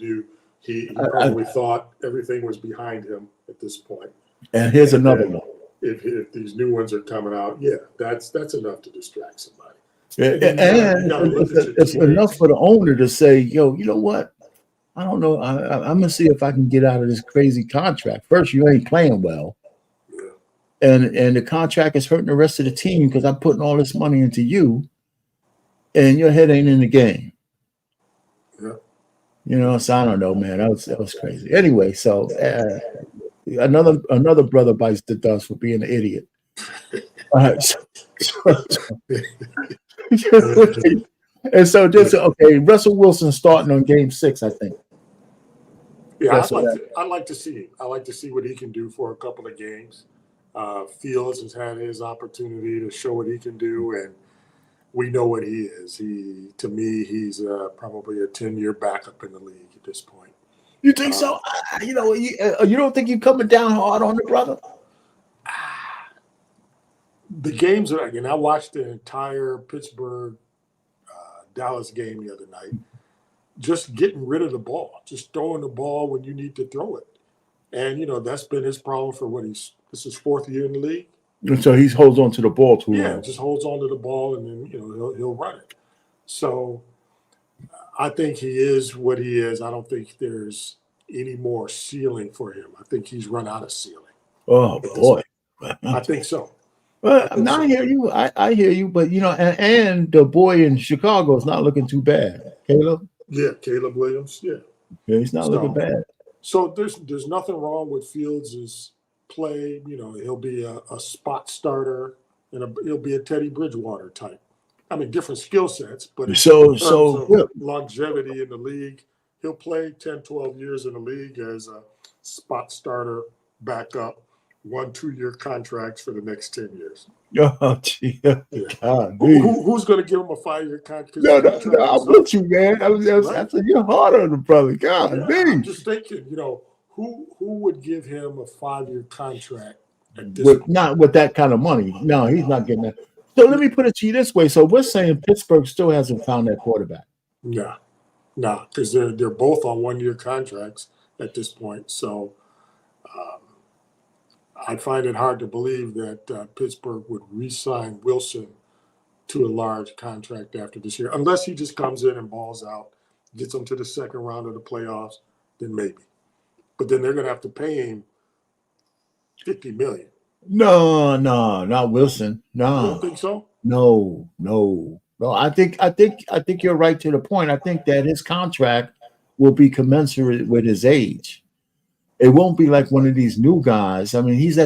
he probably thought everything was behind him at this point. And here's another one. If these new ones are coming out, yeah, that's enough to distract somebody. And it's enough for the owner to say, yo, you know what? I don't know. I'm gonna see if I can get out of this crazy contract. First, you ain't playing well, and the contract is hurting the rest of the team because I'm putting all this money into you, and your head ain't in the game. Yeah. So I don't know, man. That was crazy. Anyway, so another brother bites the dust for being an idiot. All right. And so this Russell Wilson starting on Game 6, I think. Yeah, I'd like to see him. I like to see what he can do for a couple of games. Fields has had his opportunity to show what he can do, and we know what he is. To me, he's probably a 10-year backup in the league at this point. You think so? You don't think you're coming down hard on the brother? The games are, I watched the entire Pittsburgh Dallas game the other night. Just getting rid of the ball, just throwing the ball when you need to throw it. And, that's been his problem for this is his 4th year in the league. And so he holds on to the ball too long. Yeah, just holds on to the ball and then, he'll run it. So I think he is what he is. I don't think there's any more ceiling for him. I think he's run out of ceiling. Oh, boy. I think so. Well, I hear you. I hear you. But, and the boy in Chicago is not looking too bad. Caleb? Yeah, Caleb Williams. Yeah. Yeah, he's not looking bad. So there's nothing wrong with Fields' play. He'll be a spot starter and he'll be a Teddy Bridgewater type. I mean, different skill sets, but in terms of longevity in the league, he'll play 10, 12 years in the league as a spot starter, backup, 1-2-year contracts for the next 10 years. Oh, gee. Yeah. God, who's going to give him a 5-year contract? No, I'm with you, man. I said, you're hard on the brother. God, I'm just thinking, who would give him a 5-year contract at this point? Not with that kind of money. No, he's not getting that. So let me put it to you this way. So we're saying Pittsburgh still hasn't found that quarterback. No, because they're both on 1-year contracts at this point. So I find it hard to believe that Pittsburgh would re-sign Wilson to a large contract after this year, unless he just comes in and balls out, gets them to the second round of the playoffs, then maybe. But then they're going to have to pay him $50 million. No, not Wilson. No. You don't think so? No. No, I think you're right to the point. I think that his contract will be commensurate with his age. It won't be like one of these new guys. I mean, he's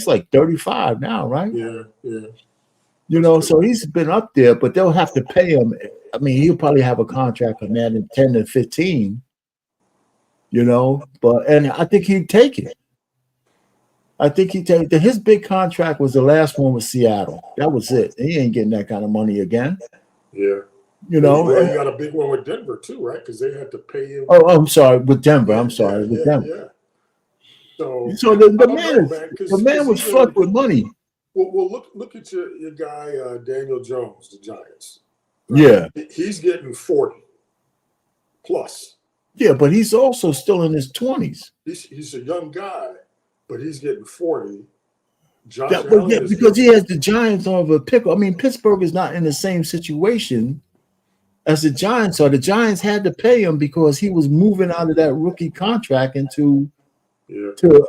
like 35 now, right? Yeah. You know, so he's been up there, but they'll have to pay him. I mean, he'll probably have a contract of man in 10 to 15. You know, and I think he'd take it. I think his big contract was the last one with Seattle. That was it. He ain't getting that kind of money again. Yeah. You know, well, he got a big one with Denver too, right? Because they had to pay him. Oh, I'm sorry, with Denver. I'm sorry, with Denver. Yeah. So the man, man was flush with money. Well, look at your guy Daniel Jones, the Giants. Right? Yeah, he's getting 40 plus. Yeah, but he's also still in his 20s. He's a young guy, but he's getting 40. Because he has the Giants on a pickle. I mean, Pittsburgh is not in the same situation as the Giants are. The Giants had to pay him because he was moving out of that rookie contract into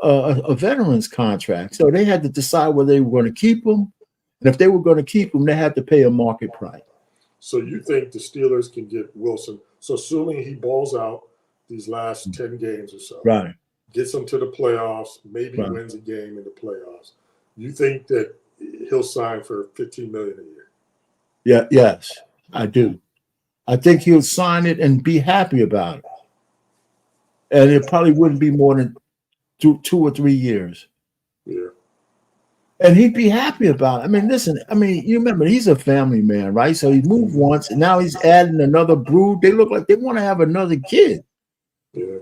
a veteran's contract. So they had to decide whether they were going to keep him. And if they were going to keep him, they had to pay a market price. So you think the Steelers can get Wilson? So assuming he balls out these last 10 games or so, right? Gets them to the playoffs, maybe wins a game in the playoffs. You think that he'll sign for $15 million a year? Yeah, yes, I do. I think he'll sign it and be happy about it. And it probably wouldn't be more than 2 or 3 years. Yeah. And he'd be happy about it. I mean, listen, you remember he's a family man, right? So he moved once and now he's adding another brood. They look like they want to have another kid. Yeah.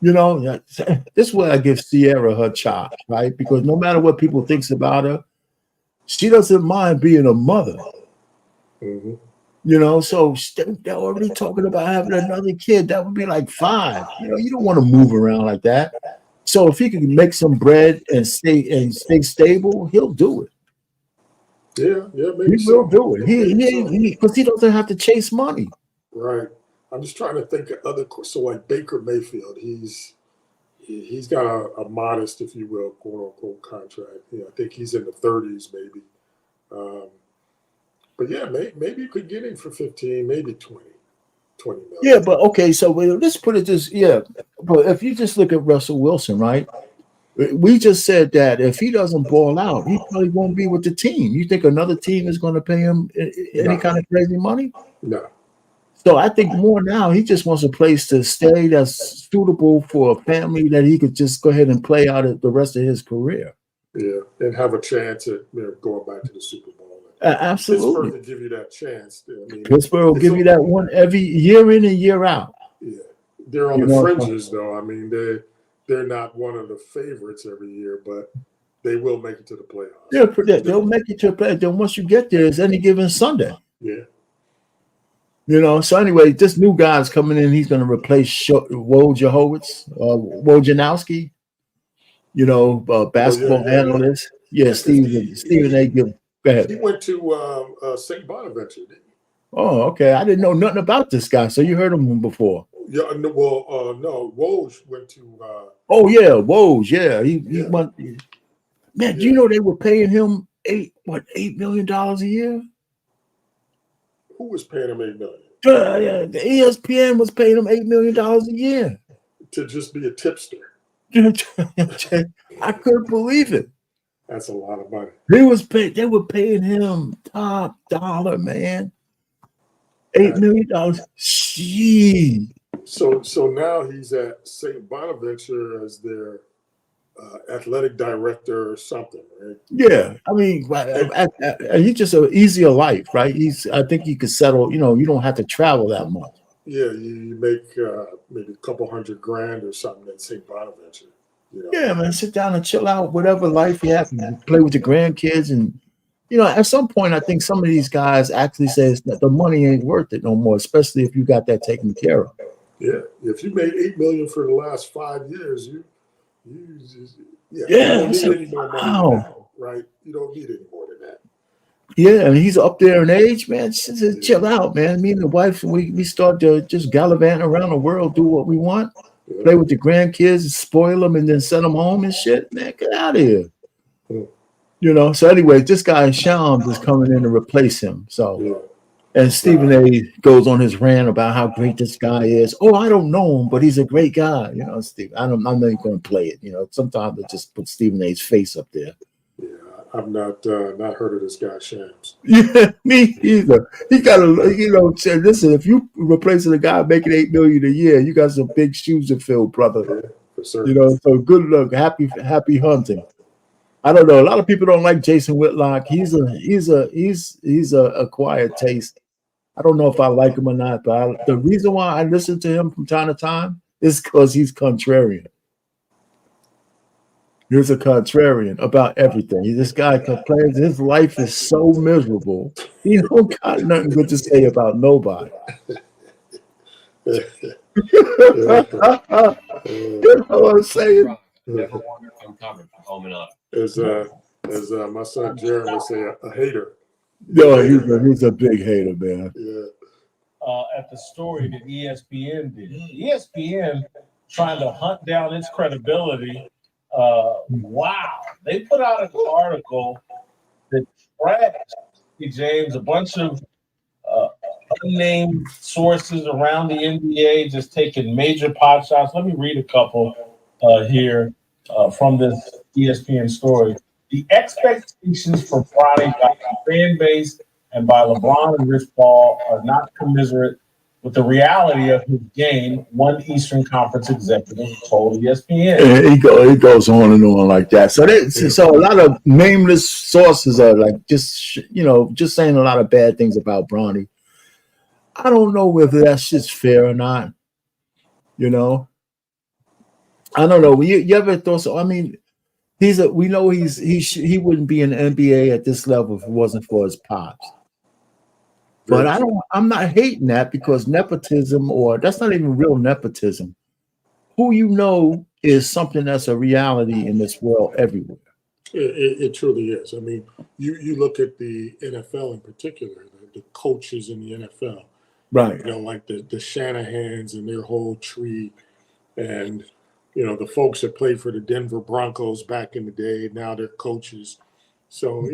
You know, this is where I give Sierra her chops, right? Because no matter what people thinks about her, she doesn't mind being a mother. Mm-hmm. You know, so they're already talking about having another kid. That would be like 5. You know, you don't want to move around like that. So if he can make some bread and stay stable, he'll do it. Yeah, maybe he will do it. Because he doesn't have to chase money. Right. I'm just trying to think of other. So like Baker Mayfield, he's got a modest, if you will, quote unquote contract. I think he's in the 30s, maybe. But yeah, maybe you could get him for 15, maybe 20 million. Yeah, but okay, so let's put it this. Yeah, but if you just look at Russell Wilson, right? We just said that if he doesn't ball out, he probably won't be with the team. You think another team is going to pay him any kind of crazy money? No. So I think more now he just wants a place to stay that's suitable for a family that he could just go ahead and play out the rest of his career. Yeah, and have a chance at going back to the Super Bowl. Absolutely. Pittsburgh will give you that chance. Pittsburgh will give you that one every year in and year out. Yeah, they're on the fringes, though. I mean, they're not one of the favorites every year, but they will make it to the playoffs. Yeah, they'll make it to the playoffs. Then once you get there, it's any given Sunday. Yeah. You know, so anyway, this new guy's coming in. He's going to replace Wojnarowski, you know, basketball analyst. Yeah, Stephen A. Go ahead. He went to St. Bonaventure, didn't he? Oh, okay. I didn't know nothing about this guy. So you heard of him before? Yeah. Well, no. Woj went to. Oh yeah, Woj. Yeah, he went. Man, do you know they were paying him $8 million a year? Who was paying him $8 million? The ESPN was paying him $8 million a year to just be a tipster. I couldn't believe it. That's a lot of money. They were paying him top dollar, man. $8 million. Gee. So now he's at St. Bonaventure as their athletic director or something, right? Yeah, I mean, he's just an easier life, right? I think he could settle. You know, you don't have to travel that much. Yeah, you make maybe a couple $100,000 or something at St. Bonaventure. You know? Yeah, man, sit down and chill out, whatever life you have, play with your grandkids, and you know, at some point, I think some of these guys actually says that the money ain't worth it no more, especially if you got that taken care of. Yeah, if you made $8 million for the last 5 years, you don't need any more money now, right? You don't need any more than that. Yeah, and he's up there in age, man. Just chill out, man. Me and the wife, we start to just gallivant around the world, do what we want, play with the grandkids, spoil them, and then send them home and shit. Man, get out of here. You know. So anyway, this guy Shams is coming in to replace him. So And Stephen A. goes on his rant about how great this guy is. Oh, I don't know him, but he's a great guy. You know, Steve. I'm not even going to play it. You know, sometimes I just put Stephen A.'s face up there. Yeah, I've not heard of this guy Shams. Yeah, me either. He got to, you know, say, listen. If you replacing a guy making $8 million a year, you got some big shoes to fill, brother. Yeah, for certain. You know, so good luck. Happy hunting. I don't know. A lot of people don't like Jason Whitlock. He's a acquired taste. I don't know if I like him or not, but the reason why I listen to him from time to time is because he's contrarian. He's a contrarian about everything. This guy complains his life is so miserable. He don't got nothing good to say about nobody. You know what I'm saying? Rock, I never wonder if I'm covered for home and auto. As my son Jared would say, a hater. No, he's a big hater, man. Yeah. At the story that ESPN did. ESPN trying to hunt down its credibility. Wow. They put out an article that tracks James, a bunch of unnamed sources around the NBA just taking major pot shots. Let me read a couple here from this ESPN story. The expectations for Bronny by the fan base and by LeBron and Rich Paul are not commiserate with the reality of his game, one Eastern Conference executive told ESPN. And he goes on and on like that. So a lot of nameless sources are like just saying a lot of bad things about Bronny. I don't know whether that's just fair or not. You know, I don't know. You ever thought so? I mean, we know he wouldn't be in the NBA at this level if it wasn't for his pops. But I'm not hating that because nepotism, or that's not even real nepotism. Who you know is something that's a reality in this world everywhere. It truly is. I mean, you look at the NFL in particular, the coaches in the NFL. Right. You know, like the Shanahans and their whole tree, and you know the folks that played for the Denver Broncos back in the day. Now they're coaches, so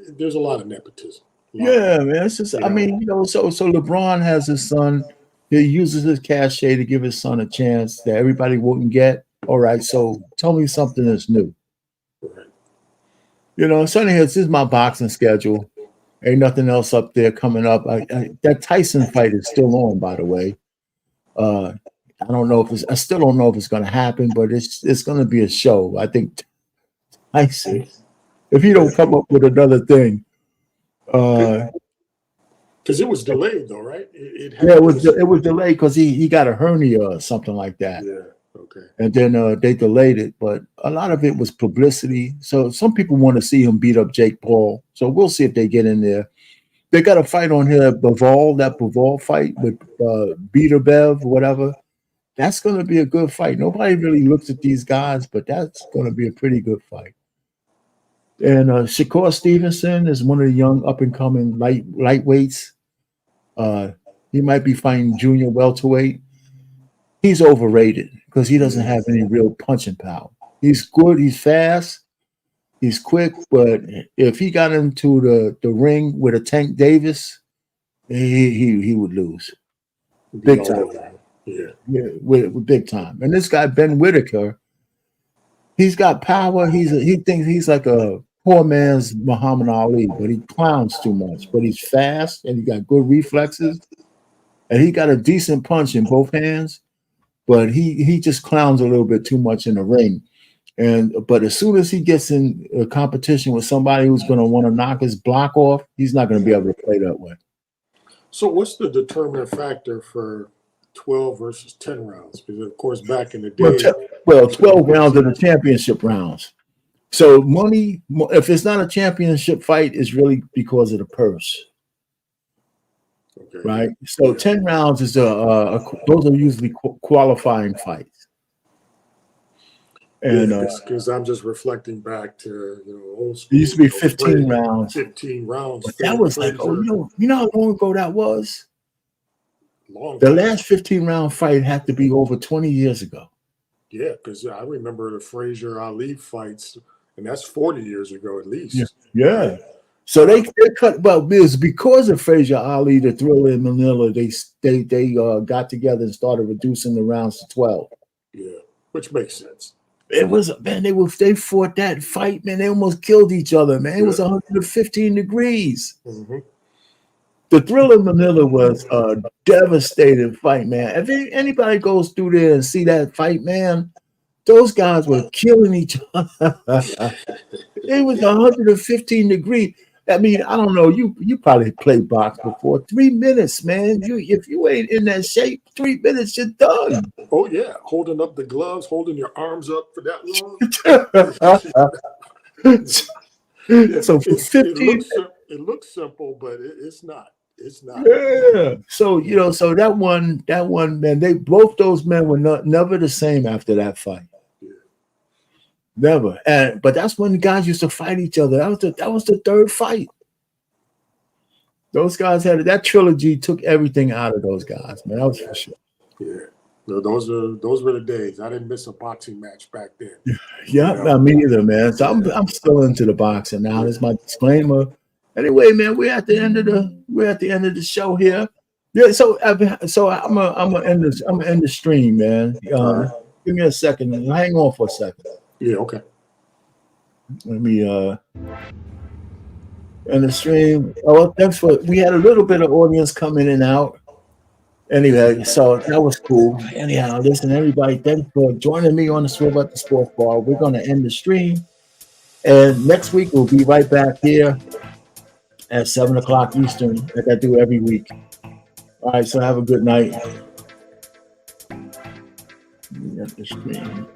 there's a lot of nepotism. Yeah, man. It's just, I mean, you know, so LeBron has his son. He uses his cachet to give his son a chance that everybody wouldn't get. All right, so tell me something that's new. Right. You know, so anyhow, this is my boxing schedule. Ain't nothing else up there coming up. That Tyson fight is still on, by the way. I don't know I still don't know if it's going to happen, but it's going to be a show. I think Tyson, if he don't come up with another thing. Because it was delayed, though, right? It was delayed because he got a hernia or something like that. Yeah. Okay. And then they delayed it, but a lot of it was publicity. So some people want to see him beat up Jake Paul. So we'll see if they get in there. They got a fight on here, that Bivol fight with Beater Bev, whatever. That's going to be a good fight. Nobody really looks at these guys, but that's going to be a pretty good fight. And Shakur Stevenson is one of the young up-and-coming lightweights. He might be fighting junior welterweight. He's overrated because he doesn't have any real punching power. He's good. He's fast. He's quick. But if he got into the ring with a Tank Davis, he would lose. Big time. Yeah, with big time. And this guy, Ben Whitaker, he's got power. He thinks he's like a poor man's Muhammad Ali, but he clowns too much. But he's fast and he got good reflexes. And he got a decent punch in both hands. But he just clowns a little bit too much in the ring. But as soon as he gets in a competition with somebody who's going to want to knock his block off, he's not going to be able to play that way. So what's the determining factor for 12 versus 10 rounds? Because, of course, back in the day... Well, 12 rounds are the championship rounds. So money, if it's not a championship fight, it's really because of the purse. Okay. Right? So 10 rounds is those are usually qualifying fights. And because I'm just reflecting back to old school. It used to be 15 rounds. 15 rounds. But that was like, you know how long ago that was? Long. The last 15-round fight had to be over 20 years ago. Yeah, because I remember the Frazier Ali fights, and that's 40 years ago at least. Yeah. So they cut. Well, it was because of Frazier Ali, the Thriller in Manila. They got together and started reducing the rounds to 12. Yeah, which makes sense. It was, man. They fought that fight, man. They almost killed each other, man. It was 115 degrees. Mm-hmm. The Thriller Manila was a devastating fight, man. If anybody goes through there and see that fight, man, those guys were killing each other. It was 115 degrees. I mean, I don't know. You probably played box before. 3 minutes, man. If you ain't in that shape, 3 minutes, you're done. Oh yeah, holding up the gloves, holding your arms up for that long. So for 15, it looks simple, but it's not. It's not. Yeah. So so that one, man, both those men were never the same after that fight. Yeah. Never. But that's when the guys used to fight each other. That was the third fight. Those guys had that trilogy, took everything out of those guys, man. That was for sure. Yeah. No, those were the days. I didn't miss a boxing match back then. Yeah, no, me either, man. So I'm still into the boxing now. That's my disclaimer. Anyway, man, we're at the end of the show here. Yeah, so I'm gonna end the stream, man. Give me a second. Hang on for a second. Yeah, okay. Let me end the stream. Oh, thanks we had a little bit of audience come in and out. Anyway, so that was cool. Anyhow, listen, everybody, thanks for joining me on the Swivel at the Sports Bar. We're gonna end the stream, and next week we'll be right back here at 7 o'clock Eastern, like I do every week. All right, so have a good night. Let me get the screen.